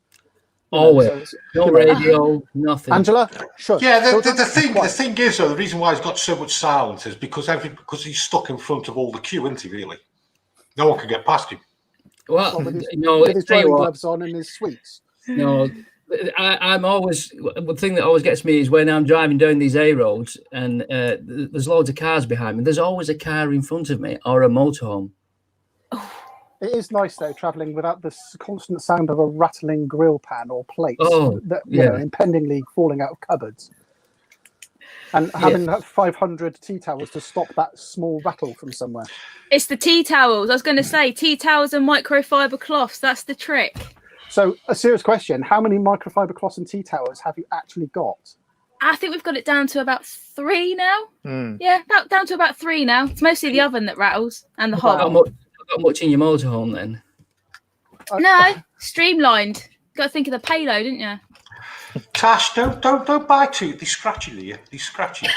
Always. No radio, nothing. Angela, sure. Yeah, the thing is, though, the reason why he's got so much silence is because he's stuck in front of all the queue, isn't he? Really, no one can get past him. Well, with his driving gloves on and his sweets. No, I'm always, the thing that always gets me is when I'm driving down these A roads and there's loads of cars behind me. There's always a car in front of me or a motorhome. It is nice though, travelling without the constant sound of a rattling grill pan or plates that impendingly falling out of cupboards, and having 500 tea towels to stop that small rattle from somewhere. It's the tea towels. I was going to say tea towels and microfiber cloths. That's the trick. So, a serious question: how many microfiber cloths and tea towels have you actually got? I think we've got it down to about 3 now. Yeah, down to about 3 now. It's mostly the oven that rattles and the hob. Got much in your motorhome then? No, streamlined. Got to think of the payload, didn't you? Tash, don't buy too. They're scratchy, Leah. They're scratchy.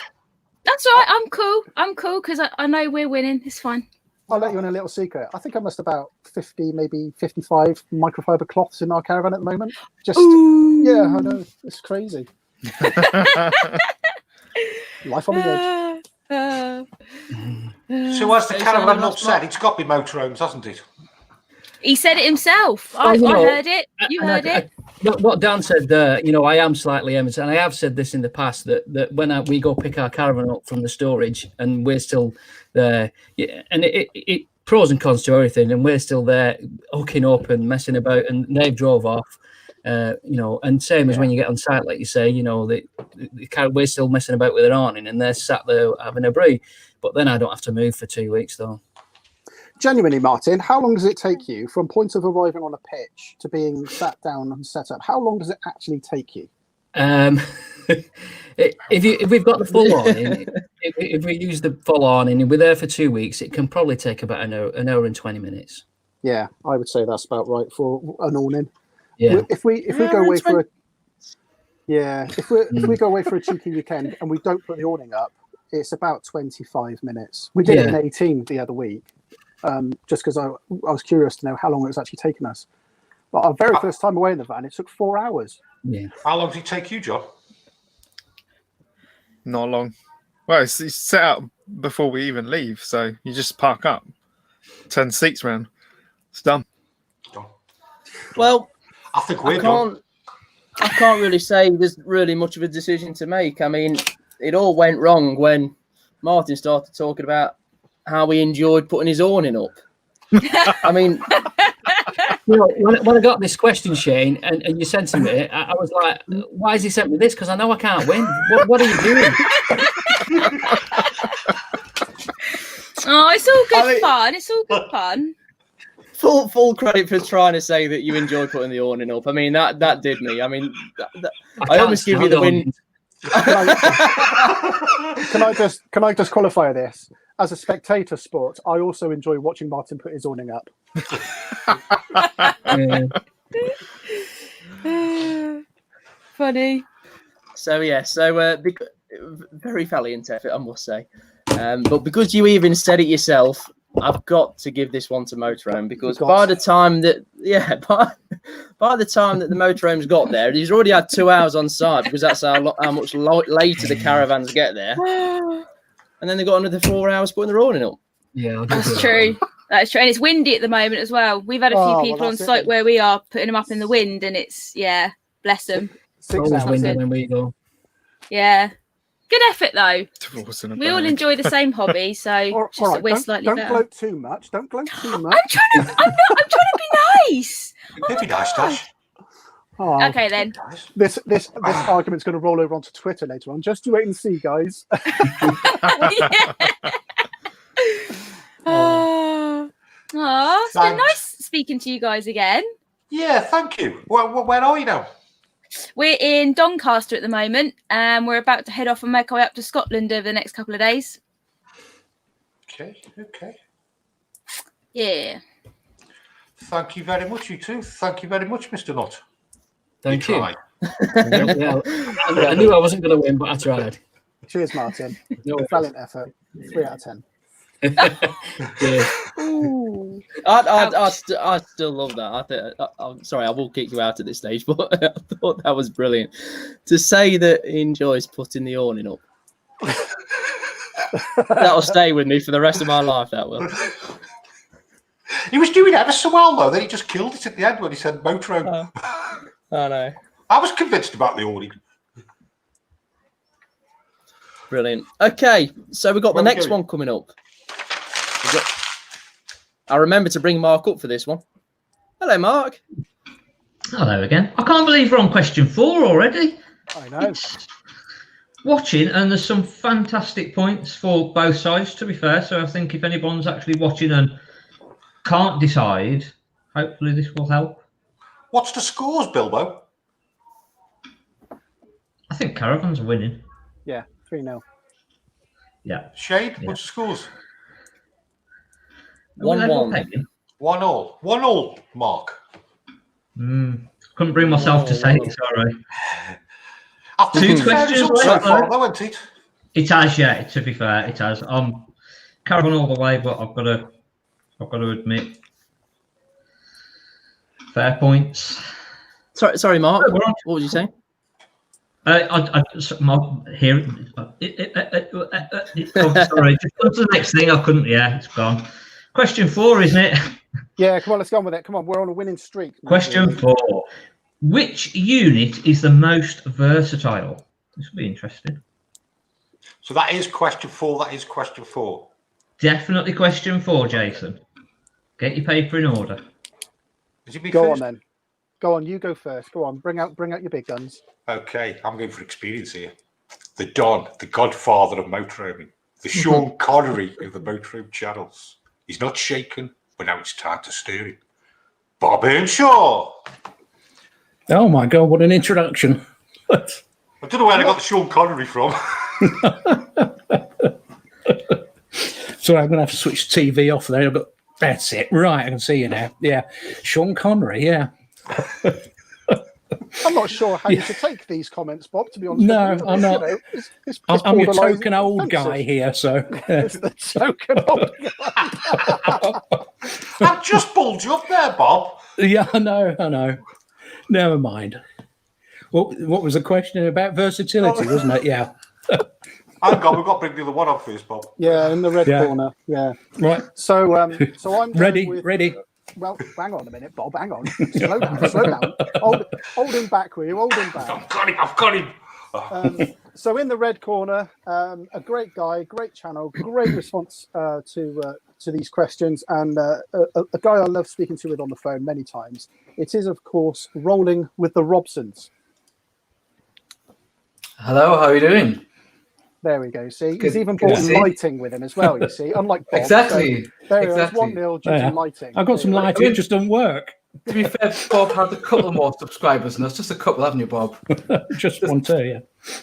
That's all right. I'm cool because I know we're winning. It's fine. I'll let you in a little secret. I think I must about 50, maybe 55 microfiber cloths in our caravan at the moment. Just yeah, I know, it's crazy. Life on the edge. So as the caravan not said, it's got to be motorhomes, hasn't it? He said it himself. I heard it. You heard it. What Dan said there, I am slightly envious, and I have said this in the past that when we go pick our caravan up from the storage and we're still there, and it pros and cons to everything, and we're still there hooking up and messing about, and they've drove off. And same as when you get on site, like you say, we're still messing about with an awning and they're sat there having a brew. But then I don't have to move for 2 weeks, though. Genuinely, Martin, how long does it take you from point of arriving on a pitch to being sat down and set up? How long does it actually take you? If we've got the full awning, if we use the full awning and we're there for 2 weeks, it can probably take about an hour and 20 minutes. Yeah, I would say that's about right for an awning. Yeah. If we go away for if we go away for a cheeky weekend and we don't put the awning up, it's about 25 minutes. We did it in 18 the other week, just because I was curious to know how long it was actually taking us. But our very first time away in the van, it took 4 hours. Yeah. How long did it take you, John? Not long. Well, it's set up before we even leave, so you just park up, turn seats around, it's done. Well, I think we're done. I can't really say there's really much of a decision to make. I mean, it all went wrong when Martin started talking about how he enjoyed putting his awning up. I mean, when I got this question, Shane, and you sent me it, I was like, why has he sent me this? Because I know I can't win. What are you doing? Oh, it's all good fun. It's all good fun. Full credit for trying to say that you enjoy putting the awning up. I mean, that did me. I mean, I almost give you the win. Can I just qualify this? as a spectator sport, I also enjoy watching Martin put his awning up. Funny. So very valiant effort, I must say. But because you even said it yourself, I've got to give this one to Motorhome, because by the time that the Motorhomes got there, he's already had 2 hours on site, because that's how much later the Caravans get there. And then they got another 4 hours putting the awning up. Yeah, that's true. That's true, and it's windy at the moment as well. We've had a few people on site where we are putting them up in the wind, and it's bless them. 6 hours windy when we go. Yeah. Good effort, though. We all enjoy the same hobby, so just that we're slightly better. Don't gloat too much. Don't gloat too much. I'm trying to be nice. It'd be nice, Dash. Oh, okay, then. This argument's going to roll over onto Twitter later on. Just wait and see, guys. It's been nice speaking to you guys again. Yeah, thank you. Where are you now? We're in Doncaster at the moment, and we're about to head off and make our way up to Scotland over the next couple of days. Okay. Yeah. Thank you very much, you two. Thank you very much, Mr. Nutt. Thank you. Yeah, I knew I wasn't going to win, but I tried. Cheers, Martin. Valiant effort. 3 out of 10. I still love that. I'm sorry, I will kick you out at this stage, but I thought that was brilliant. To say that he enjoys putting the awning up, that'll stay with me for the rest of my life. That will. He was doing ever so well, though. Then he just killed it at the end when he said Motorhome. I know. I was convinced about the awning. Brilliant. Okay, so we've got the next one coming up. I remember to bring Mark up for this one. Hello, Mark. Hello again. I can't believe we're on question 4 already. I know. Watching, and there's some fantastic points for both sides, to be fair. So I think if anyone's actually watching and can't decide, hopefully this will help. What's the scores, Bilbo? I think Caravans are winning. Yeah, 3-0. Yeah. Shade, what's the scores? 1-1. 1-1, Mark. Couldn't bring myself to say it, sorry. I think 2 questions so far, though, hasn't it? It has, yeah. To be fair, it has. Caravan all the way, but I've got to admit, fair points. Sorry, Mark. What was you saying? Sorry, just go to the next thing. I couldn't. Yeah, it's gone. Question 4, isn't it? Yeah, come on, let's go on with it. Come on, we're on a winning streak. Question 4. Which unit is the most versatile? This will be interesting. So that is question 4. That is question 4. Definitely question 4, Jason. Get your paper in order. Go on then. Go on, you go first. Go on, bring out your big guns. Okay, I'm going for experience here. The Don, the godfather of motorhoming, the Sean Connery of the motorhome channels. He's not shaken, but now it's time to stir him. Bob Earnshaw. Oh my God, what an introduction. I don't know where I got the Sean Connery from. Sorry, I'm going to have to switch TV off there, but that's it. Right, I can see you now. Yeah, Sean Connery, yeah. I'm not sure how you should take these comments, Bob, to be honest. No, I'm not. It's I'm your token old guy here, so. It's the token old guy. I've just pulled you up there, Bob. Yeah, I know. Never mind. What was the question about versatility, wasn't it? Yeah. Hang on, we've got to bring the other one up first, Bob. Yeah, in the red corner. Yeah. Right. So I'm ready. Well, hang on a minute, Bob. Hang on. Slow down. Hold him back, will you? Hold him back. I've got him. So in the red corner, a great guy, great channel, great response to these questions, and a guy I love speaking to on the phone many times. It is, of course, Rolling with the Robsons. Hello, how are you doing? There we go. See, he's even brought lighting with him as well. You see, unlike Bob. Exactly. So there he is, 1-0 due to lighting. I've got some lighting. It just doesn't work. To be fair, Bob had a couple more subscribers, and that's just a couple, haven't you, Bob? Just 1 or 2, yeah.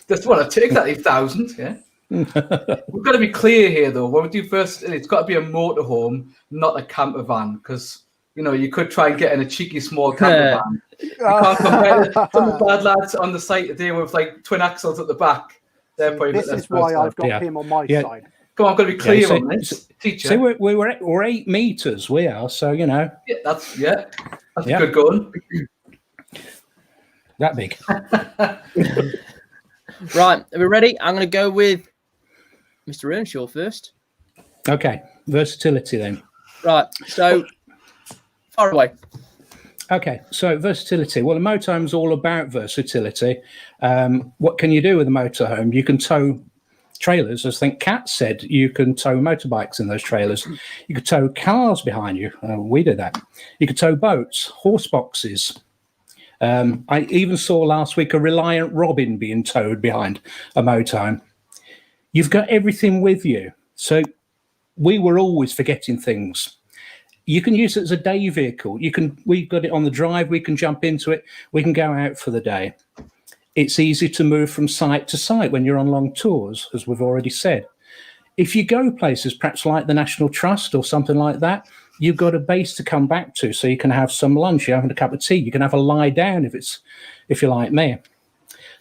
Just one or 2, exactly 1,000, yeah. We've got to be clear here, though. When we do versatility, it's got to be a motorhome, not a camper van, because you could try and get in a cheeky small camper van. You can't compare some of the bad lads on the site today with like twin axles at the back. This is why I've got him on my side. Come on, I've got to be clear on this, teacher. So we're 8 meters. We are, so Yeah, that's a good going. That big. Right, are we ready? I'm going to go with Mr. Earnshaw first. Okay, versatility then. Right, so far away. Okay, so versatility. Well, a motorhome's all about versatility. What can you do with a motorhome? You can tow trailers, as I think Kat said. You can tow motorbikes in those trailers. You could tow cars behind you. We do that. You could tow boats, horse boxes. I even saw last week a Reliant Robin being towed behind a motorhome. You've got everything with you. So we were always forgetting things. You can use it as a day vehicle. We've got it on the drive. We can jump into it. We can go out for the day. It's easy to move from site to site when you're on long tours, as we've already said. If you go places, perhaps like the National Trust or something like that, you've got a base to come back to, so you can have some lunch, you're having a cup of tea, you can have a lie down if you're like me.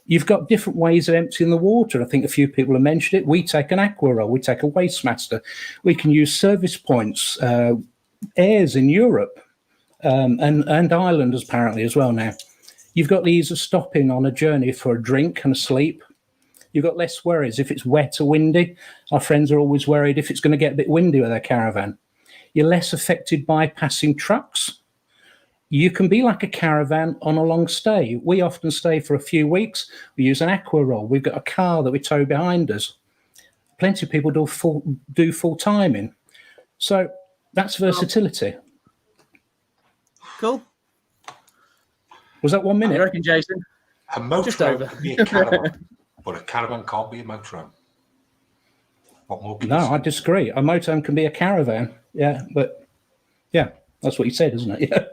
You've got different ways of emptying the water. I think a few people have mentioned it. We take an aqua roll, we take a waste master. We can use service points, airs in Europe, and Ireland apparently as well now. You've got the ease of stopping on a journey for a drink and a sleep. You've got less worries if it's wet or windy. Our friends are always worried if it's going to get a bit windy with their caravan. You're less affected by passing trucks. You can be like a caravan on a long stay. We often stay for a few weeks. We use an aqua roll. We've got a car that we tow behind us. Plenty of people do full timing. So that's versatility. Cool. Was that 1 minute? I reckon, Jason. A motorhome can be a caravan, but a caravan can't be a motorhome. What more can you say? I disagree. A motorhome can be a caravan. Yeah, but yeah, that's what you said, isn't it? Yeah.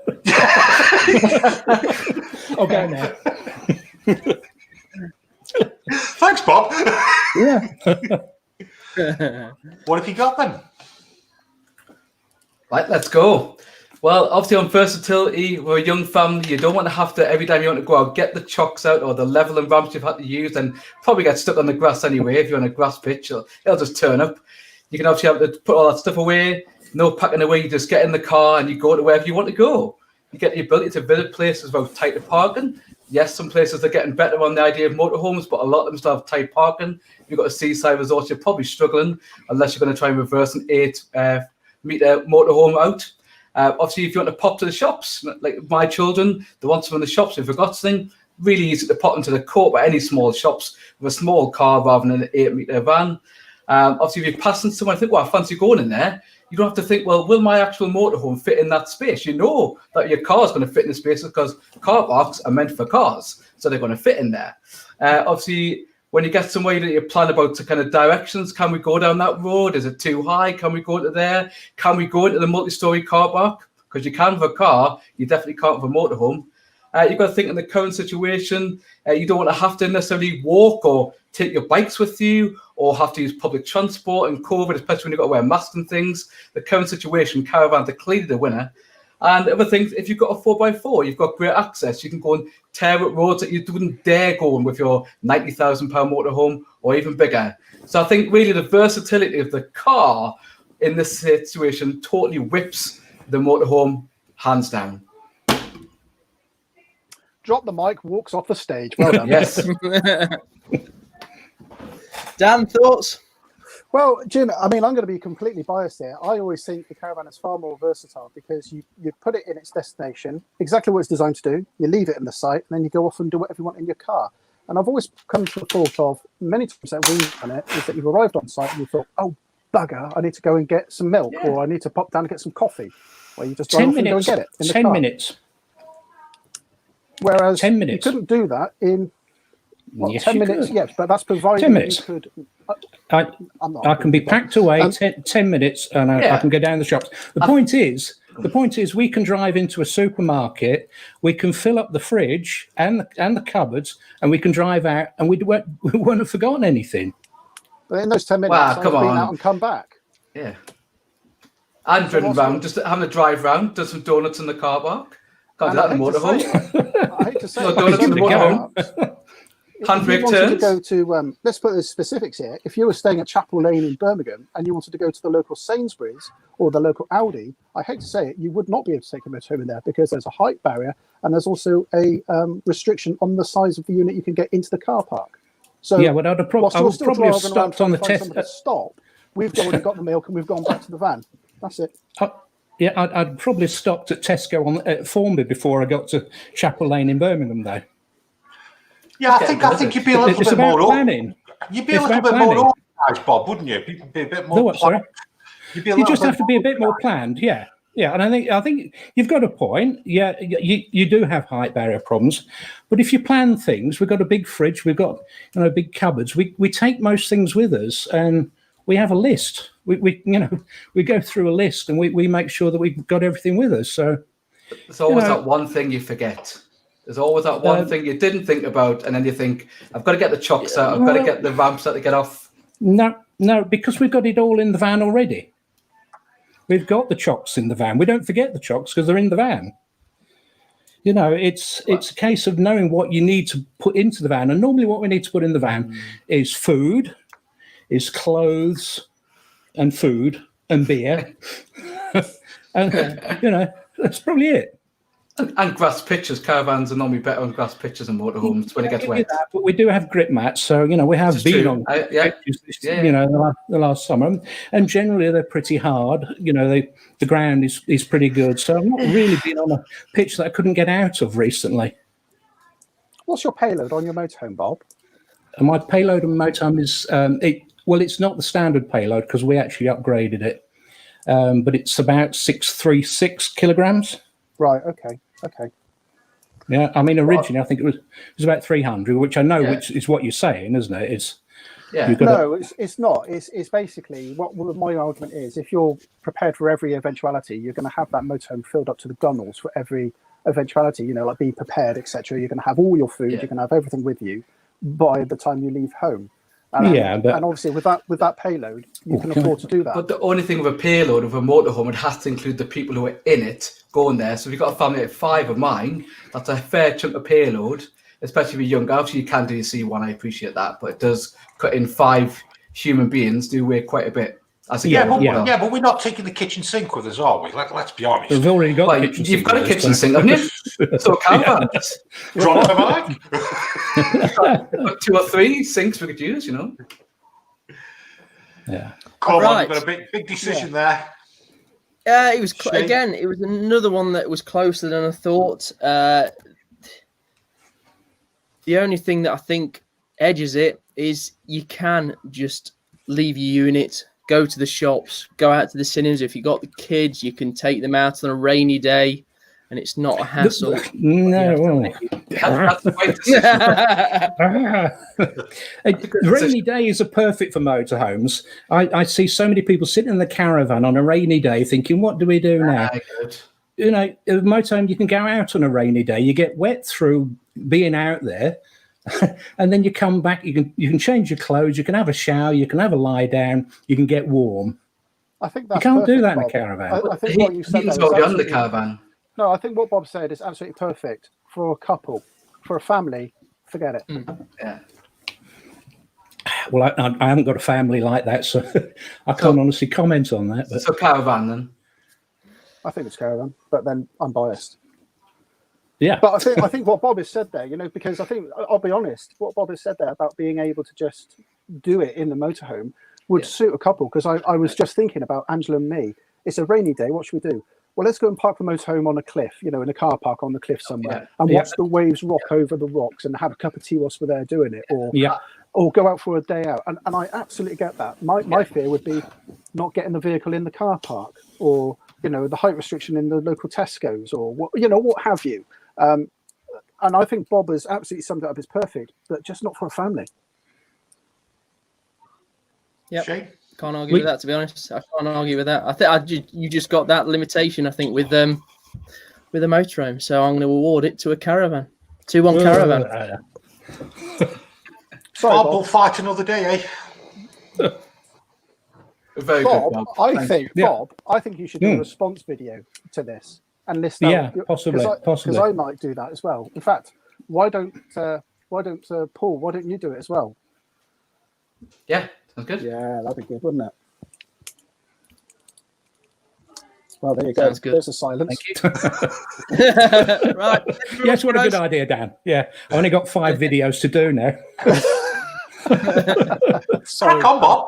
I'll go now. Thanks, Bob. Yeah. What have you got then? Right, let's go. Well, obviously on versatility, we're a young family. You don't want to have to, every time you want to go out, get the chocks out or the leveling ramps you've had to use and probably get stuck on the grass anyway. If you're on a grass pitch, it'll just turn up. You can obviously have to put all that stuff away. No packing away. You just get in the car and you go to wherever you want to go. You get the ability to visit places without tighter parking. Yes, some places are getting better on the idea of motorhomes, but a lot of them still have tight parking. If you've got a seaside resort, you're probably struggling unless you're going to try and reverse an 8-meter motorhome out. Obviously, if you want to pop to the shops, like my children, they want some in the shops. If they've got something, really easy to pop into the court by any small shops with a small car rather than an 8-meter van. Obviously, if you're passing someone, I think, well, I fancy going in there. You don't have to think, well, will my actual motorhome fit in that space? You know that your car is going to fit in the space because car parks are meant for cars, so they're going to fit in there. Obviously, when you get somewhere, you plan about the kind of directions. Can we go down that road? Is it too high? Can we go into there? Can we go into the multi-story car park? Because you can with a car, you definitely can't with a motorhome. You've got to think in the current situation, you don't want to have to necessarily walk or take your bikes with you or have to use public transport and COVID, especially when you've got to wear masks and things. The current situation, caravans are clearly the winner. And other things, if you've got a 4x4, you've got great access. You can go and tear up roads that you wouldn't dare go on with your £90,000 motorhome or even bigger. So I think really the versatility of the car in this situation totally whips the motorhome hands down. Drop the mic, walks off the stage. Well done. Yes. Dan, thoughts? Well, Jim, I mean, I'm going to be completely biased here. I always think the caravan is far more versatile because you put it in its destination, exactly what it's designed to do. You leave it in the site, and then you go off and do whatever you want in your car. And I've always come to the thought of, many times that we've done it, is that you've arrived on site and you thought, oh, bugger, I need to go and get some milk, or I need to pop down and get some coffee. Well, you just drive off and go and get it in the 10 car. minutes. Whereas 10 minutes. you couldn't do that in... Well, Yes, 10 you minutes, could. yes, but that's provided 10 minutes. you could... I can be packed away 10 minutes and I can go down the shops. The point is we can drive into a supermarket, we can fill up the fridge and the cupboards, and we can drive out and we won't have forgotten anything. But in those 10 minutes, Wow, I've come been on. out and come back. Yeah. And driven round, just having a drive round, done some donuts in the car park. Can't do that in the motorhome. I hate to say No it, donuts in the motorhome. Handbrake turns. To go to, let's put the specifics here. If you were staying at Chapel Lane in Birmingham and you wanted to go to the local Sainsbury's or the local Aldi, I hate to say it, you would not be able to take a motorhome in there because there's a height barrier and there's also a restriction on the size of the unit you can get into the car park. So yeah, well, I would probably have stopped on the test. Stop. We've already got the milk and we've gone back to the van. That's it. Yeah, I'd probably stopped at Tesco at Formby before I got to Chapel Lane in Birmingham, though. Yeah, I think you'd be a little bit more planning. You'd be a little bit more organised, Bob, wouldn't you? You'd be a bit more. Sorry? You just have to be a bit more planned. Yeah, yeah, and I think you've got a point. Yeah, you do have height barrier problems, but if you plan things, we've got a big fridge, we've got big cupboards. We take most things with us, and we have a list. We go through a list, and we make sure that we've got everything with us. So there's always that one thing you forget. There's always that one thing you didn't think about, and then you think, I've got to get the chocks out, I've got to get the ramps out to get off. No, because we've got it all in the van already. We've got the chocks in the van. We don't forget the chocks because they're in the van. It's a case of knowing what you need to put into the van. And normally what we need to put in the van is food, is clothes and food and beer. And, that's probably it. And grass pitches. Caravans are normally better on grass pitches than motorhomes when it gets wet. But we do have grip mats, so we have been on pitches, the last summer, and generally they're pretty hard. The ground is pretty good. So I've not really been on a pitch that I couldn't get out of recently. What's your payload on your motorhome, Bob? And my payload on motorhome is it's not the standard payload because we actually upgraded it, but it's about 636 kilograms. Right. Okay. Yeah, I mean, originally I think it was about 300, which I know which is what you're saying, isn't it? It's it's not. It's basically what my argument is. If you're prepared for every eventuality, you're going to have that motorhome filled up to the gunnels for every eventuality. Like be prepared, etc. You're going to have all your food. You're going to have everything with you by the time you leave home. And obviously with that payload, you can afford to do that. But the only thing with a payload of a motorhome, it has to include the people who are in it going there. So if you've got a family of 5 of mine, that's a fair chunk of payload, especially if you're younger. Obviously, you can do your C1, I appreciate that, but it does cut in 5 human beings, do weigh quite a bit. But we're not taking the kitchen sink with us, are we? Let's be honest. We've already got the kitchen sink. You've got a kitchen sink, haven't you? So Caravans. Drop them like. 2 or 3 sinks we could use, Yeah. Come on, you've got a big decision there. It was again. It was another one that was closer than I thought. The only thing that I think edges it is you can just leave your unit, go to the shops, go out to the cinemas. If you got the kids, you can take them out on a rainy day, and it's not a hassle. Rainy days are perfect for motorhomes. I see so many people sitting in the caravan on a rainy day thinking, what do we do now? A motorhome, you can go out on a rainy day. You get wet through being out there. And then you come back, you can change your clothes, you can have a shower, you can have a lie down, you can get warm. I think that's you can't do that Bob. in a caravan. I think what you said on the caravan. No, I think what Bob said is absolutely perfect for a couple. For a family, forget it. Yeah. Well, I haven't got a family like that, so I can't honestly comment on that. But. So caravan then? I think it's caravan, but then I'm biased. Yeah, but I think what Bob has said there, because I think I'll be honest, what Bob has said there about being able to just do it in the motorhome would suit a couple. Because I was just thinking about Angela and me. It's a rainy day. What should we do? Well, let's go and park the motorhome on a cliff, in a car park on the cliff somewhere, and watch the waves rock over the rocks and have a cup of tea whilst we're there doing it, or go out for a day out. And I absolutely get that. My fear would be not getting the vehicle in the car park, or the height restriction in the local Tesco's, or what have you. And I think Bob has absolutely summed it up as perfect, but just not for a family. Yep. Can't argue with that, to be honest. I can't argue with that. I think you just got that limitation, I think, with a motorhome. So I'm going to award it to a caravan. 2-1 caravan. Bob will fight another day, eh? Very Bob, good, Bob. I think you. Bob, I think you should do a response video to this and list out. Yeah, possibly. Because I might do that as well. In fact, why don't Paul? Why don't you do it as well? Yeah, sounds good. Yeah, that'd be good, wouldn't it? Well, there you go. Sounds good. There's a silence. Right. Yes, what a good idea, Dan. Yeah, I've only got 5 videos to do now. Sorry. Come on.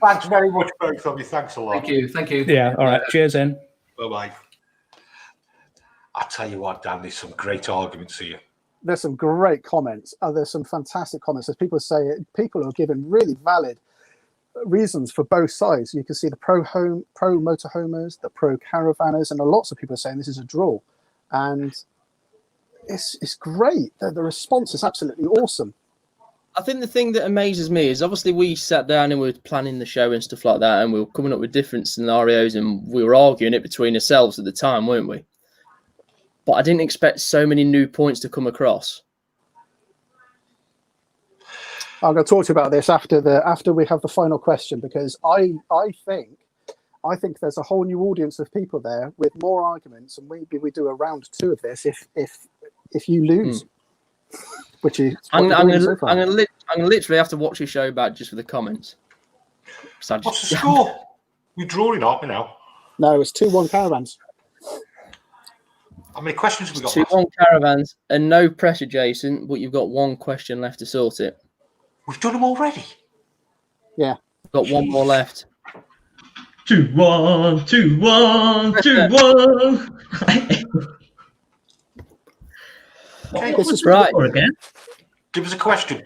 Thanks very much, both of you. Thanks a lot. Thank you. Thank you. Yeah, all right. Cheers, then. Bye-bye. I tell you what, Dan, there's some great arguments here. There's some great comments. There's some fantastic comments. As people say, people are giving really valid reasons for both sides. You can see the pro motorhomers, the pro caravanners, and lots of people are saying this is a draw. And it's great. The response is absolutely awesome. I think the thing that amazes me is obviously we sat down and we were planning the show and stuff like that, and we were coming up with different scenarios and we were arguing it between ourselves at the time, weren't we? But I didn't expect so many new points to come across. I'm going to talk to you about this after we have the final question, because I think there's a whole new audience of people there with more arguments, and maybe we do a round 2 of this if you lose. Which is I'm gonna literally have to watch your show back just for the comments. What's the score? We're drawing, aren't we now? No, it's 2-1 Caravans. How many questions have we got? 2-1 Caravans, and no pressure, Jason. But you've got 1 question left to sort it. We've done them already. Yeah, got 1 more left. 2-1, 2-1, 2-1. Okay, this is right. Again. Give us a question.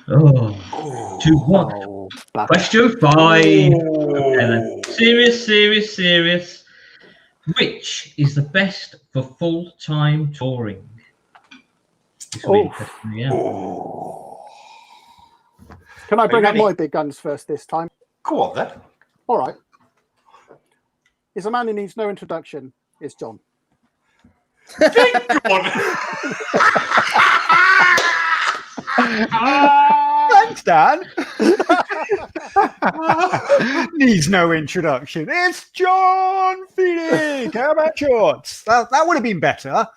2-1. Question 5. Serious. Which is the best for full-time touring? This will be interesting, yeah. Can I bring up my big guns first this time? Go on then. All right. Is a man who needs no introduction is John. Thanks, Dan. Needs no introduction. It's John Feeny. Caravan Shorts. That would have been better.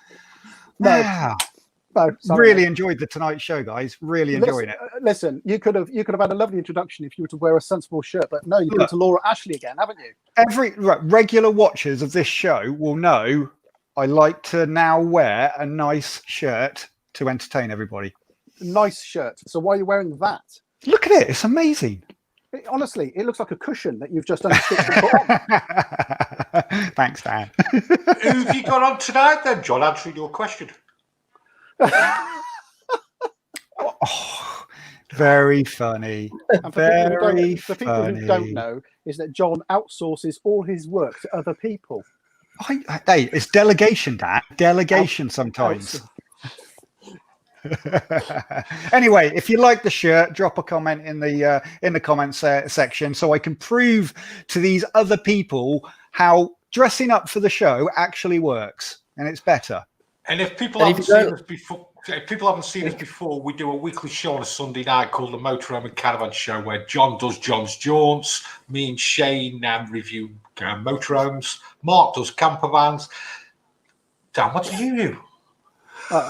No, sorry, really mate. Enjoyed the Tonight Show, guys. Really enjoyed it. Listen, you could have had a lovely introduction if you were to wear a sensible shirt, but no, you've been to Laura Ashley again, haven't you? Regular watchers of this show will know I like to now wear a nice shirt to entertain everybody. Nice shirt. So why are you wearing that? Look at it. It's amazing. Honestly, it looks like a cushion that you've just unstitched and put on. Thanks, Dan. Who have you got on tonight then, John, answering your question? Very funny. And for people who don't know, is that John outsources all his work to other people. Hey, it's delegation, Dan. Delegation sometimes. Anyway, if you like the shirt, drop a comment in the comments section so I can prove to these other people how dressing up for the show actually works, and it's better. And if people haven't seen us before, we do a weekly show on a Sunday night called the Motorhome and Caravan Show, where John does John's Jaunts, me and Shane review motorhomes, Mark does camper vans. Dan, what do you do?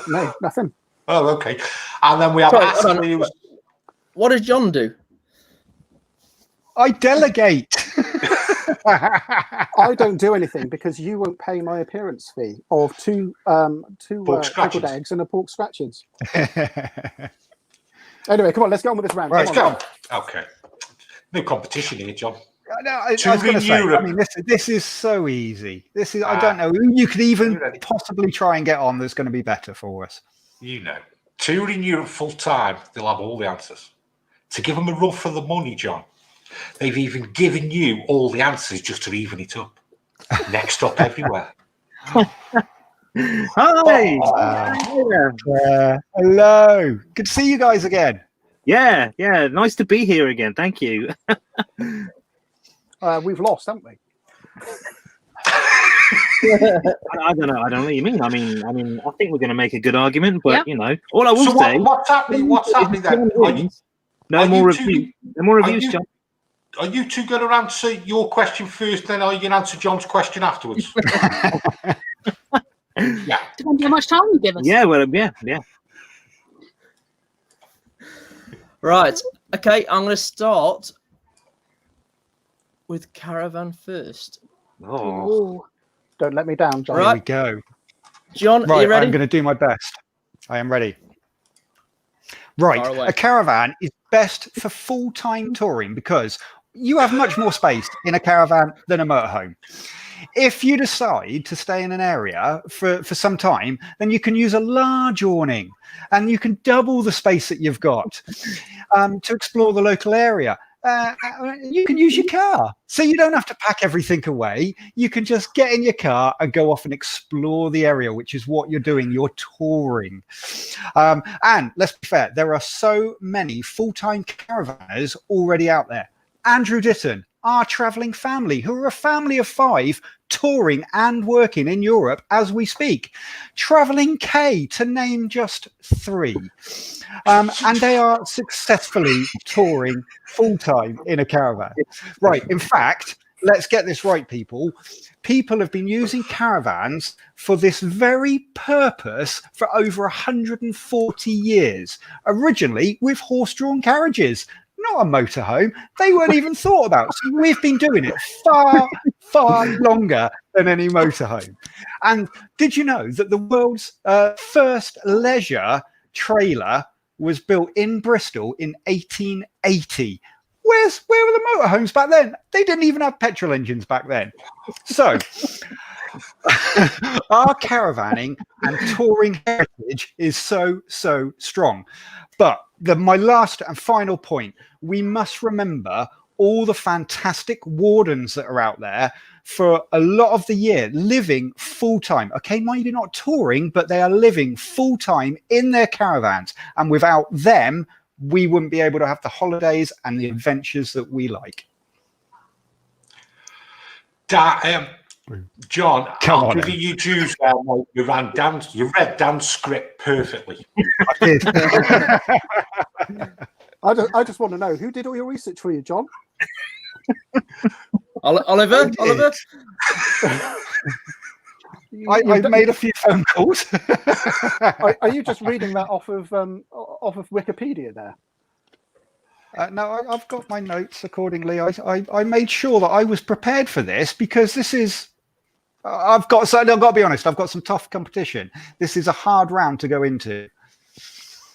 No, nothing. Oh, okay. And then we have Ashley. What does John do? I delegate. I don't do anything because you won't pay my appearance fee of two pickled eggs and a pork scratchings. Anyway, come on, let's get on with this round. Right, let's go. Okay. No competition here, John. No, I was going to say, I mean, this is so easy. This is, I don't know who you could even possibly try and get on that's going to be better for us. You know, touring Europe full time, they'll have all the answers. To give them a run for the money, John, they've even given you all the answers just to even it up. Next stop everywhere. Hi. Hello. Good to see you guys again. Yeah. Nice to be here again. Thank you. We've lost, haven't we? I don't know. I don't know what you mean. I mean, I think we're going to make a good argument, but Yep. you know, all I will So say. what's happening? What's happening then? No more reviews. No more reviews, John. Are you two going to answer your question first, then are you going to answer John's question afterwards? Yeah. Depends on how much time you give us. Yeah, well, yeah. Right. Okay, I'm going to start with Caravan first. Oh. Don't let me down, John. Here we go. John, right, are you ready? I'm going to do my best. I am ready. Right, a caravan is best for full-time touring because you have much more space in a caravan than a motorhome. If you decide to stay in an area for some time, then you can use a large awning and you can double the space that you've got to explore the local area. You can use your car, so you don't have to pack everything away. You can just get in your car and go off and explore the area, which is what you're doing. You're touring. And let's be fair, there are so many full-time caravanners already out there. Andrew Ditton, our travelling family, who are a family of 5 touring and working in Europe as we speak. Travelling K, to name just 3. And they are successfully touring full-time in a caravan. Right, in fact, let's get this right, people. People have been using caravans for this very purpose for over 140 years. Originally with horse-drawn carriages. Not a motorhome. They weren't even thought about. So we've been doing it far, far longer than any motorhome. And did you know that the world's first leisure trailer was built in Bristol in 1880? Where were the motorhomes back then? They didn't even have petrol engines back then. So our caravanning and touring heritage is so strong. But my last and final point, we must remember all the fantastic wardens that are out there for a lot of the year living full-time. Okay, maybe not touring, but they are living full-time in their caravans. And without them, we wouldn't be able to have the holidays and the adventures that we like. John, Come I'm on, giving you dues there, mate. You read Dan's script perfectly. I did. I just want to know, who did all your research for you, John? Oliver? I've made a few phone calls. Are you just reading that off of Wikipedia there? No, I've got my notes accordingly. I made sure that I was prepared for this because this is. I've got to be honest. I've got some tough competition. This is a hard round to go into.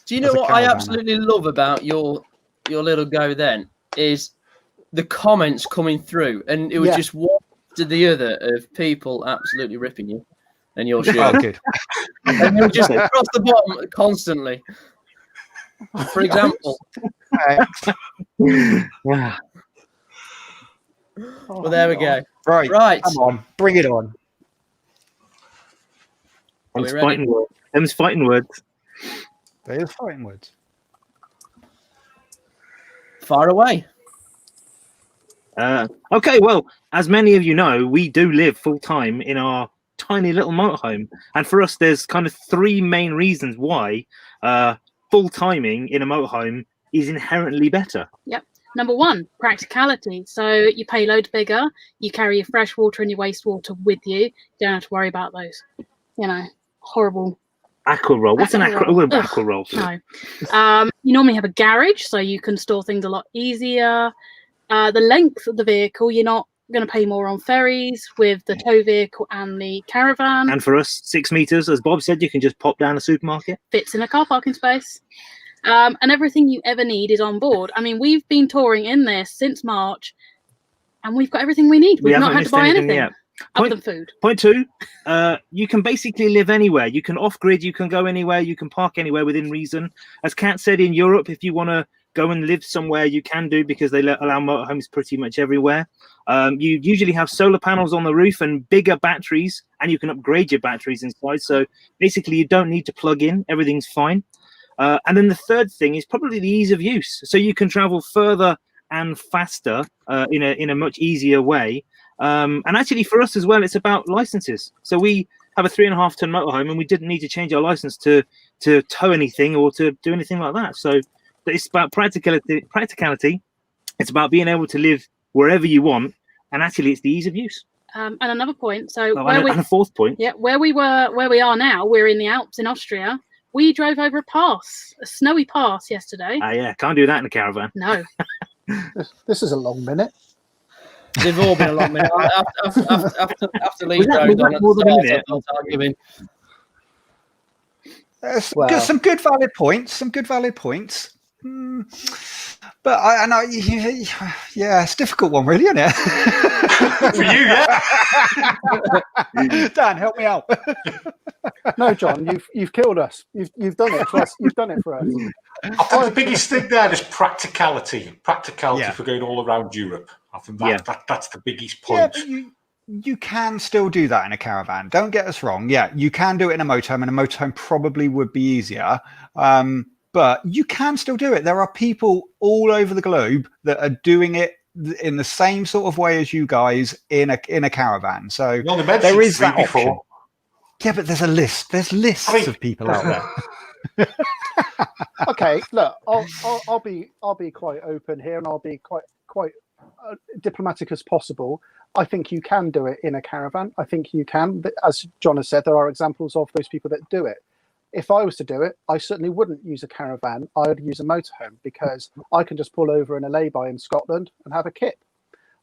Do you know what I absolutely love about your little go then is the comments coming through, and it was just one to the other of people absolutely ripping you and your shirt. Oh, good. And you're just across the bottom constantly. For example. Wow. Well, there we go. Right. Come on, bring it on. Them's fighting words. Them's fighting words. They are fighting words. Far away. Okay, well, as many of you know, we do live full time in our tiny little motorhome, and for us, there's kind of 3 main reasons why full timing in a motorhome is inherently better. Yep. Number 1, practicality. So you pay loads bigger. You carry your fresh water and your wastewater with you. You don't have to worry about those, horrible. Aqua roll. What's an aqua roll? No. You normally have a garage, so you can store things a lot easier. The length of the vehicle, you're not going to pay more on ferries with the tow vehicle and the caravan. And for us, 6 meters, as Bob said, you can just pop down a supermarket. Fits in a car parking space. And everything you ever need is on board. I mean, we've been touring in this since March, and we've got everything we need. We've not had to buy anything other than food. Point 2, you can basically live anywhere. You can off-grid, you can go anywhere, you can park anywhere within reason. As Kat said, in Europe, if you want to go and live somewhere, you can do, because they allow motorhomes pretty much everywhere. You usually have solar panels on the roof and bigger batteries, and you can upgrade your batteries inside. So basically, you don't need to plug in. Everything's fine. And then the third thing is probably the ease of use. So you can travel further and faster in a much easier way. And actually, for us as well, it's about licenses. So we have a 3.5-ton motorhome, and we didn't need to change our license to tow anything or to do anything like that. So it's about practicality. It's about being able to live wherever you want, and actually, it's the ease of use. And another point. So and a fourth point. Yeah, where we are now, we're in the Alps in Austria. We drove over a snowy pass yesterday. Yeah, can't do that in a caravan. No. This is a long minute. They've all been a long minute. After Lee Was that dragged on at more than a the minute? start, I'll give him. Some good valid points. But I know, yeah, it's a difficult one, really, isn't it? For you, yeah. Dan, help me out. No, John, you've killed us. You've done it for us. You've done it for us. I think the biggest thing there is practicality for going all around Europe. I think that's the biggest point. Yeah, but you can still do that in a caravan. Don't get us wrong. Yeah, you can do it in a motorhome, and a motorhome probably would be easier. But you can still do it. There are people all over the globe that are doing it in the same sort of way as you guys in a caravan. So there is that option. Yeah, but there's a list. There's lists of people out there. Okay, look, I'll be quite open here, and I'll be quite diplomatic as possible. I think you can do it in a caravan. I think you can. As John has said, there are examples of those people that do it. If I was to do it, I certainly wouldn't use a caravan. I would use a motorhome, because I can just pull over in a lay-by in Scotland and have a kip.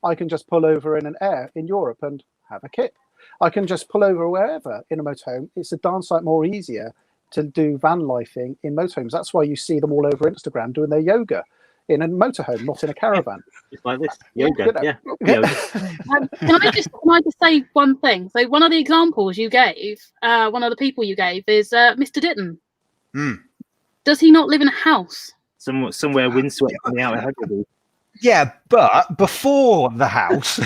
I can just pull over in an air in Europe and have a kip. I can just pull over wherever in a motorhome. It's a darn sight more easier to do van lifing in motorhomes. That's why you see them all over Instagram doing their yoga in a motorhome, not in a caravan. Just like this, yoga, yeah. Can I just say one thing? So one of the examples you gave, one of the people you gave is Mr. Ditton. Does he not live in a house? Somewhere windswept on the outer Hebrides. Yeah, but before the house,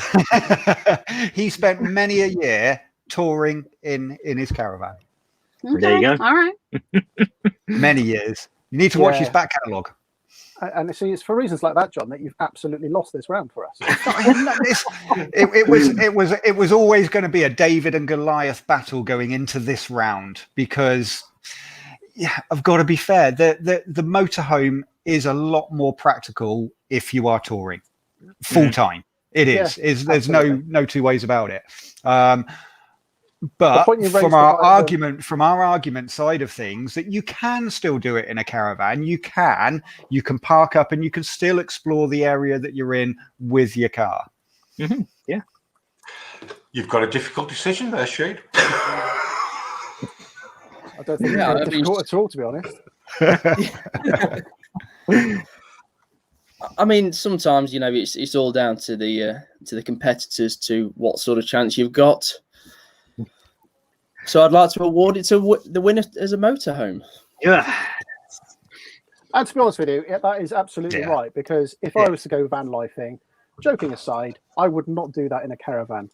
he spent many a year touring in his caravan. Okay, there you go. All right. Many years. You need to watch his back catalogue. And see, it's for reasons like that, John, that you've absolutely lost this round for us. It was always going to be a David and Goliath battle going into this round, because I've got to be fair. The motorhome is a lot more practical if you are touring full time. It is. There's no two ways about it. But from our argument side of things, that you can still do it in a caravan. You can park up and you can still explore the area that you're in with your car. Mm-hmm. Yeah. You've got a difficult decision there, Shade. I don't think it's difficult at all, to be honest. I mean, sometimes, you know, it's all down to the competitors, to what sort of chance you've got. So I'd like to award it to the winner as a motorhome. Yeah. And to be honest with you, that is absolutely right. Because if I was to go van lifing, joking aside, I would not do that in a caravan.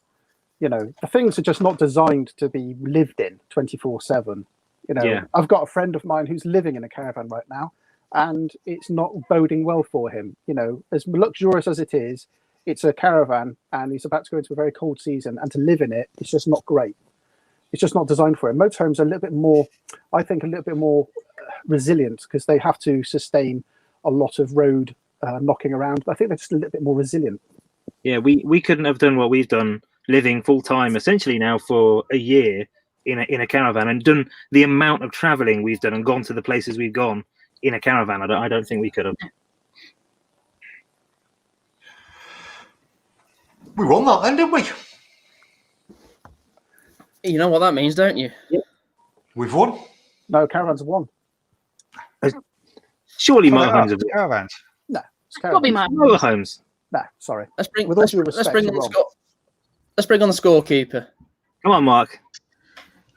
You know, the things are just not designed to be lived in 24/7. You know, I've got a friend of mine who's living in a caravan right now, and it's not boding well for him. You know, as luxurious as it is, it's a caravan, and he's about to go into a very cold season, and to live in it, it's just not great. It's just not designed for it. Motorhomes are a little bit more, I think, a little bit more resilient, because they have to sustain a lot of road knocking around. I think they're just a little bit more resilient. Yeah, we couldn't have done what we've done, living full time essentially now for a year in a caravan, and done the amount of traveling we've done and gone to the places we've gone in a caravan. I don't think we could have. We won that then, didn't we? You know what that means, don't you? Yeah. We've won. No, caravans have won. Surely motorhomes have caravans. No, it's Probably caravans. motorhomes. No, sorry. Let's bring With all due respect, on you're the wrong. let's bring on the scorekeeper. Come on, Mark.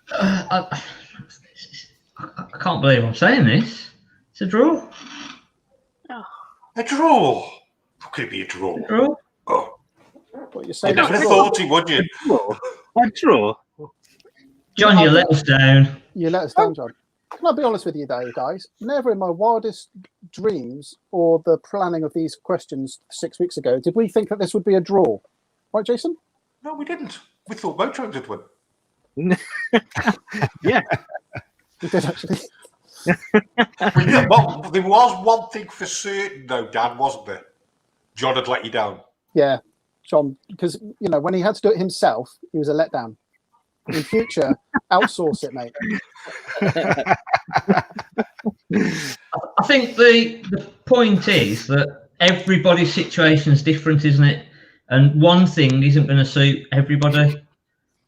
I can't believe I'm saying this. It's a draw. A draw. How could it be a draw? A draw. Oh. What you're You saying? never thought it, would you? A draw. John, you let us down. You let us down, John. I'll be honest with you, though, guys. Never in my wildest dreams or the planning of these questions 6 weeks ago did we think that this would be a draw. Right, Jason? No, we didn't. We thought motorhomes would win. Yeah. We did actually. Well, there was one thing for certain, though, Dan, wasn't there? John had let you down. Yeah, John, because when he had to do it himself, he was a letdown. In future, outsource it, mate. I think the point is that everybody's situation is different, isn't it? And one thing isn't going to suit everybody.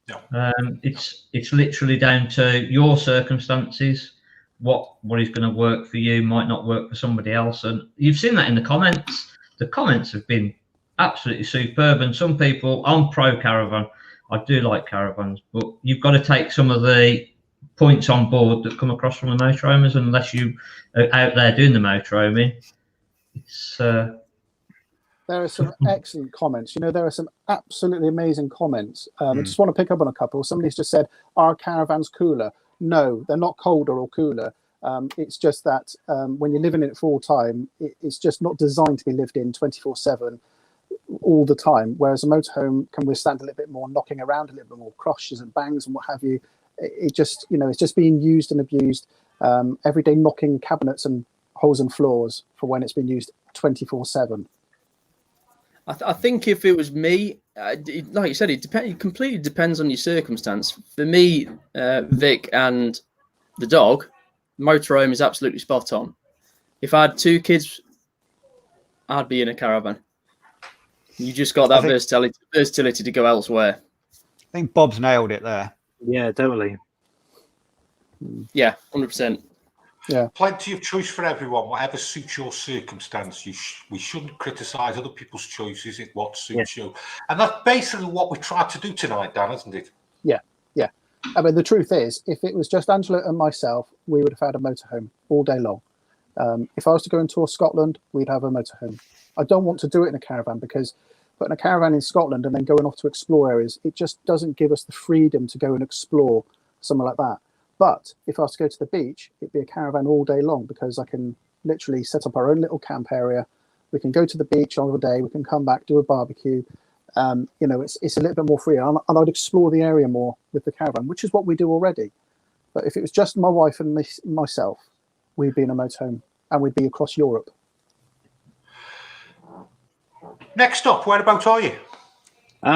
No. It's literally down to your circumstances. What is going to work for you might not work for somebody else, and you've seen that in the comments. The comments have been absolutely superb, and some people, I'm pro caravan. I do like caravans, but you've got to take some of the points on board that come across from the motorhomers, unless you are out there doing the motorhoming. It's there are some excellent comments. There are some absolutely amazing comments. I just want to pick up on a couple. Somebody's just said, "Are caravans cooler?" No, they're not colder or cooler. It's just that when you're living in it full time, it's just not designed to be lived in 24/7 all the time. Whereas a motorhome can withstand a little bit more knocking around, a little bit more crashes and bangs and what have you. It just, it's just being used and abused every day, knocking cabinets and holes in floors for when it's been used 24/7. I think if it was me, like you said, it completely depends on your circumstance. For me, Vic and the dog, motorhome is absolutely spot on. If I had 2 kids, I'd be in a caravan. You just got that versatility to go elsewhere. I think Bob's nailed it there. Yeah, totally. Yeah, 100%. Yeah, plenty of choice for everyone. Whatever suits your circumstance, we shouldn't criticise other people's choices. It's what suits you, and that's basically what we tried to do tonight, Dan, isn't it? Yeah. I mean, the truth is, if it was just Angela and myself, we would have had a motorhome all day long. If I was to go and tour Scotland, we'd have a motorhome. I don't want to do it in a caravan because putting a caravan in Scotland and then going off to explore areas, it just doesn't give us the freedom to go and explore somewhere like that. But if I was to go to the beach, it'd be a caravan all day long because I can literally set up our own little camp area. We can go to the beach on a day. We can come back, do a barbecue. It's a little bit more free, and I'd explore the area more with the caravan, which is what we do already. But if it was just my wife and myself, we'd be in a motorhome and we'd be across Europe. Next up, whereabouts are you?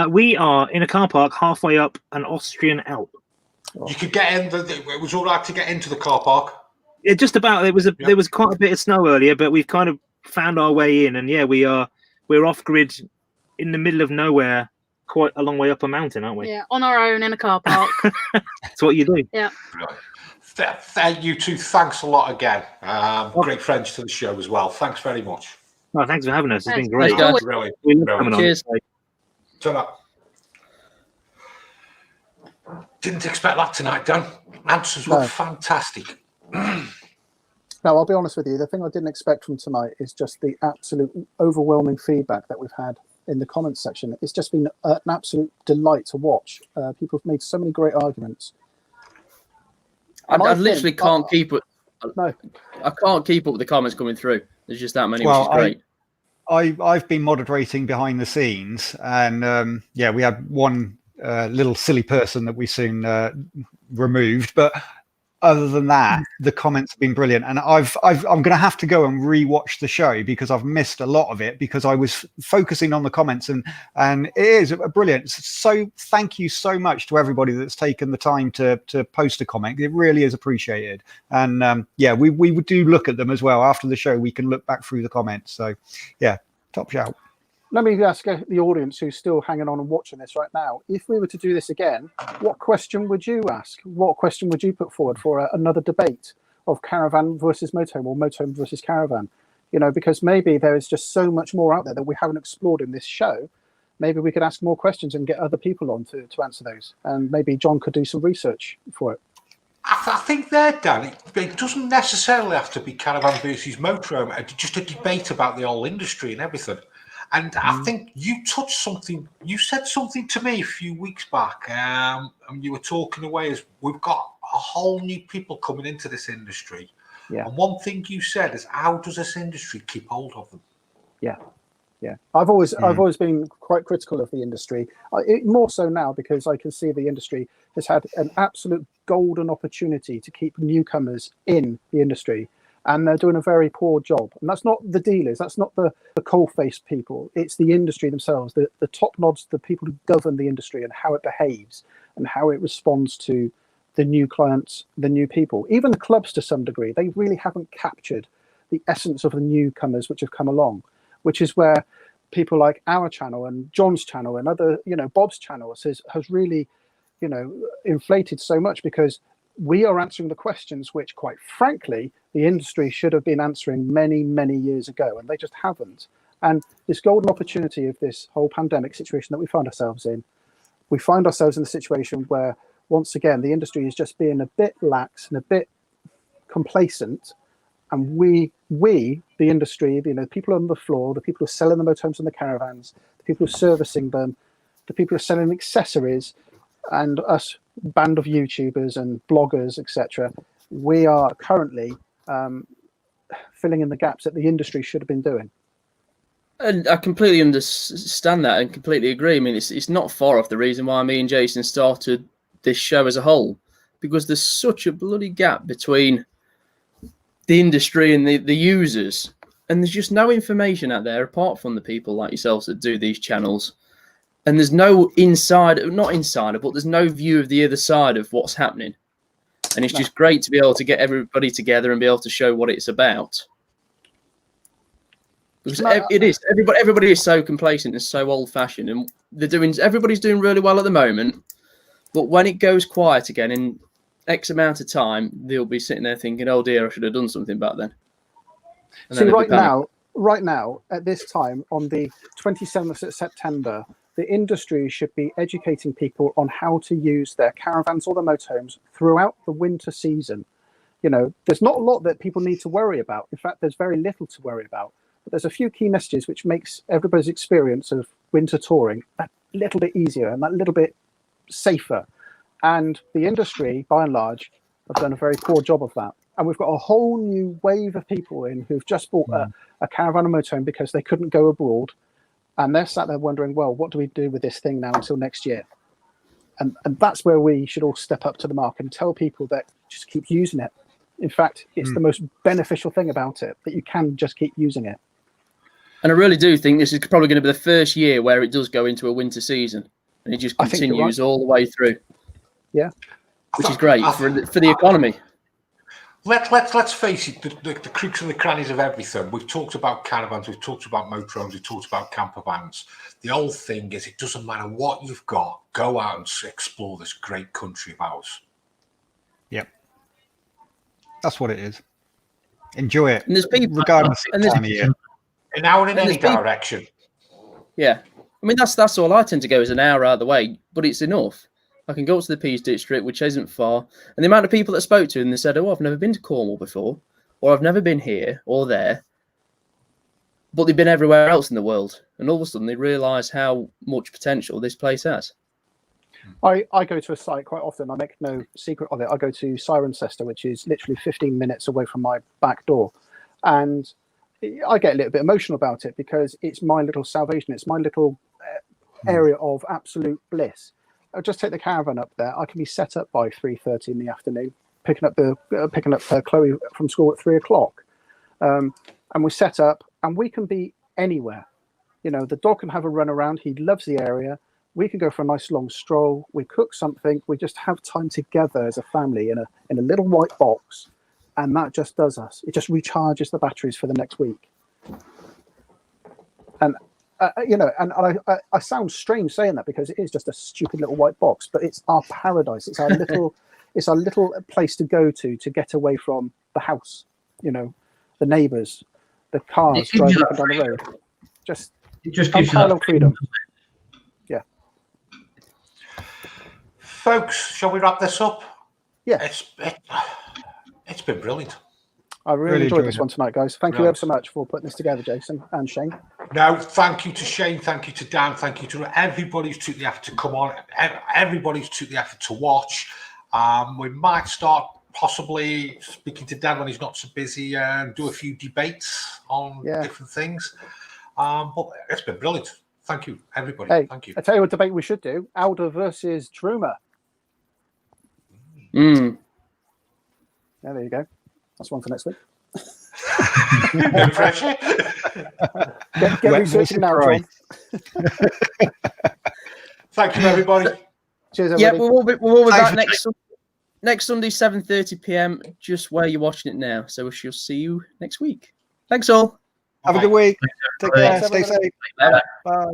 We are in a car park halfway up an Austrian Alp. You could get in. It was all right to get into the car park. Yeah, just about. There was quite a bit of snow earlier, but we've kind of found our way in, and yeah, we're off grid in the middle of nowhere, quite a long way up a mountain, aren't we? Yeah, on our own in a car park. That's what you do. Yeah. Thank you two. Thanks a lot again. Great friends to the show as well. Thanks very much. Oh, thanks for having us. It's been great. Really. Cheers. Ta-ra. Didn't expect that tonight, Dan. Answers were fantastic. Now, I'll be honest with you. The thing I didn't expect from tonight is just the absolute overwhelming feedback that we've had in the comments section. It's just been an absolute delight to watch. People have made so many great arguments. I literally can't keep it. No, I can't keep up with the comments coming through. There's just that many, which is great. I've been moderating behind the scenes, and we had one little silly person that we soon removed, but other than that, the comments have been brilliant. And I'm going to have to go and rewatch the show because I've missed a lot of it because I was focusing on the comments, and it is brilliant. So thank you so much to everybody that's taken the time to post a comment. It really is appreciated. And we do look at them as well after the show. We can look back through the comments. So yeah, top shout. Let me ask the audience who's still hanging on and watching this right now. If we were to do this again, what question would you ask? What question would you put forward for another debate of caravan versus motorhome or motorhome versus caravan? Because maybe there is just so much more out there that we haven't explored in this show. Maybe we could ask more questions and get other people on to answer those. And maybe John could do some research for it. I think there, Dan, it doesn't necessarily have to be caravan versus motorhome. It's just a debate about the whole industry and everything. And I think you touched something. You said something to me a few weeks back, and you were talking away as we've got a whole new people coming into this industry. Yeah. And one thing you said is, how does this industry keep hold of them? Yeah. Yeah, I've always been quite critical of the industry. More so now because I can see the industry has had an absolute golden opportunity to keep newcomers in the industry, and they're doing a very poor job. And that's not the dealers, that's not the coal-faced people. It's the industry themselves, the top nods, the people who govern the industry and how it behaves and how it responds to the new clients, the new people, even the clubs to some degree. They really haven't captured the essence of the newcomers which have come along, which is where people like our channel and John's channel and other, Bob's channel has really, inflated so much, because we are answering the questions which, quite frankly, the industry should have been answering many, many years ago, and they just haven't. And this golden opportunity of this whole pandemic situation that we find ourselves in, we find ourselves in a situation where, once again, the industry is just being a bit lax and a bit complacent. And we, the industry, the people on the floor, the people who are selling the motorhomes and the caravans, the people who are servicing them, the people who are selling accessories, and us band of YouTubers and bloggers, etc., we are currently filling in the gaps that the industry should have been doing. And I completely understand that and completely agree. I mean, it's not far off the reason why me and Jason started this show as a whole, because there's such a bloody gap between the industry and the users, and there's just no information out there apart from the people like yourselves that do these channels, and there's no not insider, but there's no view of the other side of what's happening. And it's just great to be able to get everybody together and be able to show what it's about. Because everybody is so complacent and so old-fashioned, and everybody's doing really well at the moment, but when it goes quiet again in X amount of time, they'll be sitting there thinking, "Oh dear, I should have done something back then." And See, right now, at this time, on the 27th of September, the industry should be educating people on how to use their caravans or their motorhomes throughout the winter season. There's not a lot that people need to worry about. In fact, there's very little to worry about. But there's a few key messages which makes everybody's experience of winter touring that little bit easier and that little bit safer. And the industry, by and large, have done a very poor job of that. And we've got a whole new wave of people in who've just bought a caravan and motorhome because they couldn't go abroad. And they're sat there wondering, well, what do we do with this thing now until next year? And that's where we should all step up to the mark and tell people that just keep using it. In fact, it's the most beneficial thing about it, that you can just keep using it. And I really do think this is probably going to be the first year where it does go into a winter season, and it just continues all the way through. Yeah, which is great for the economy. Let's face it, the crooks and the crannies of everything. We've talked about caravans, we've talked about motorhomes, we've talked about camper vans. The old thing is, it doesn't matter what you've got, go out and explore this great country of ours. Yep, that's what it is. Enjoy it, and there's people, regardless of time of year. An hour in any direction. Yeah, I mean that's all I tend to go is an hour out of the way, but it's enough. I can go to the Peas District, which isn't far, and the amount of people that I spoke to, and they said, "Oh, I've never been to Cornwall before, or I've never been here or there," but they've been everywhere else in the world, and all of a sudden they realise how much potential this place has. I go to a site quite often. I make no secret of it. I go to Cirencester, which is literally 15 minutes away from my back door, and I get a little bit emotional about it because it's my little salvation. It's my little area of absolute bliss. I'll just take the caravan up there. I can be set up by 3:30 in the afternoon, picking up Chloe from school at 3 o'clock, and we set up, and we can be anywhere. The dog can have a run around. He loves the area. We can go for a nice long stroll. We cook something. We just have time together as a family in a little white box, and that just does us. It just recharges the batteries for the next week. And I sound strange saying that because it is just a stupid little white box, but it's our paradise. It's our little place to go to get away from the house, the neighbours, the cars driving up and down the road. It just gives you that freedom. Yeah. Folks, shall we wrap this up? Yeah. It's been brilliant. I really enjoyed this one tonight, guys. Thank you ever so much for putting this together, Jason and Shane. No, thank you to Shane, thank you to Dan, thank you to everybody who's took the effort to come on, everybody who's took the effort to watch. We might start possibly speaking to Dan when he's not so busy and do a few debates on different things. But it's been brilliant. Thank you, everybody. Hey, Thank you. I tell you what debate we should do: Alder versus Truma. Mm. Yeah, there you go. That's one for next week. get researching now, John. Thank you, everybody. Cheers, everybody. Yeah, we'll be back next Sunday, 7:30 p.m. Just where you're watching it now. So we shall see you next week. Thanks all. Have a good week. Take care. Thanks, Stay everybody. safe. Bye.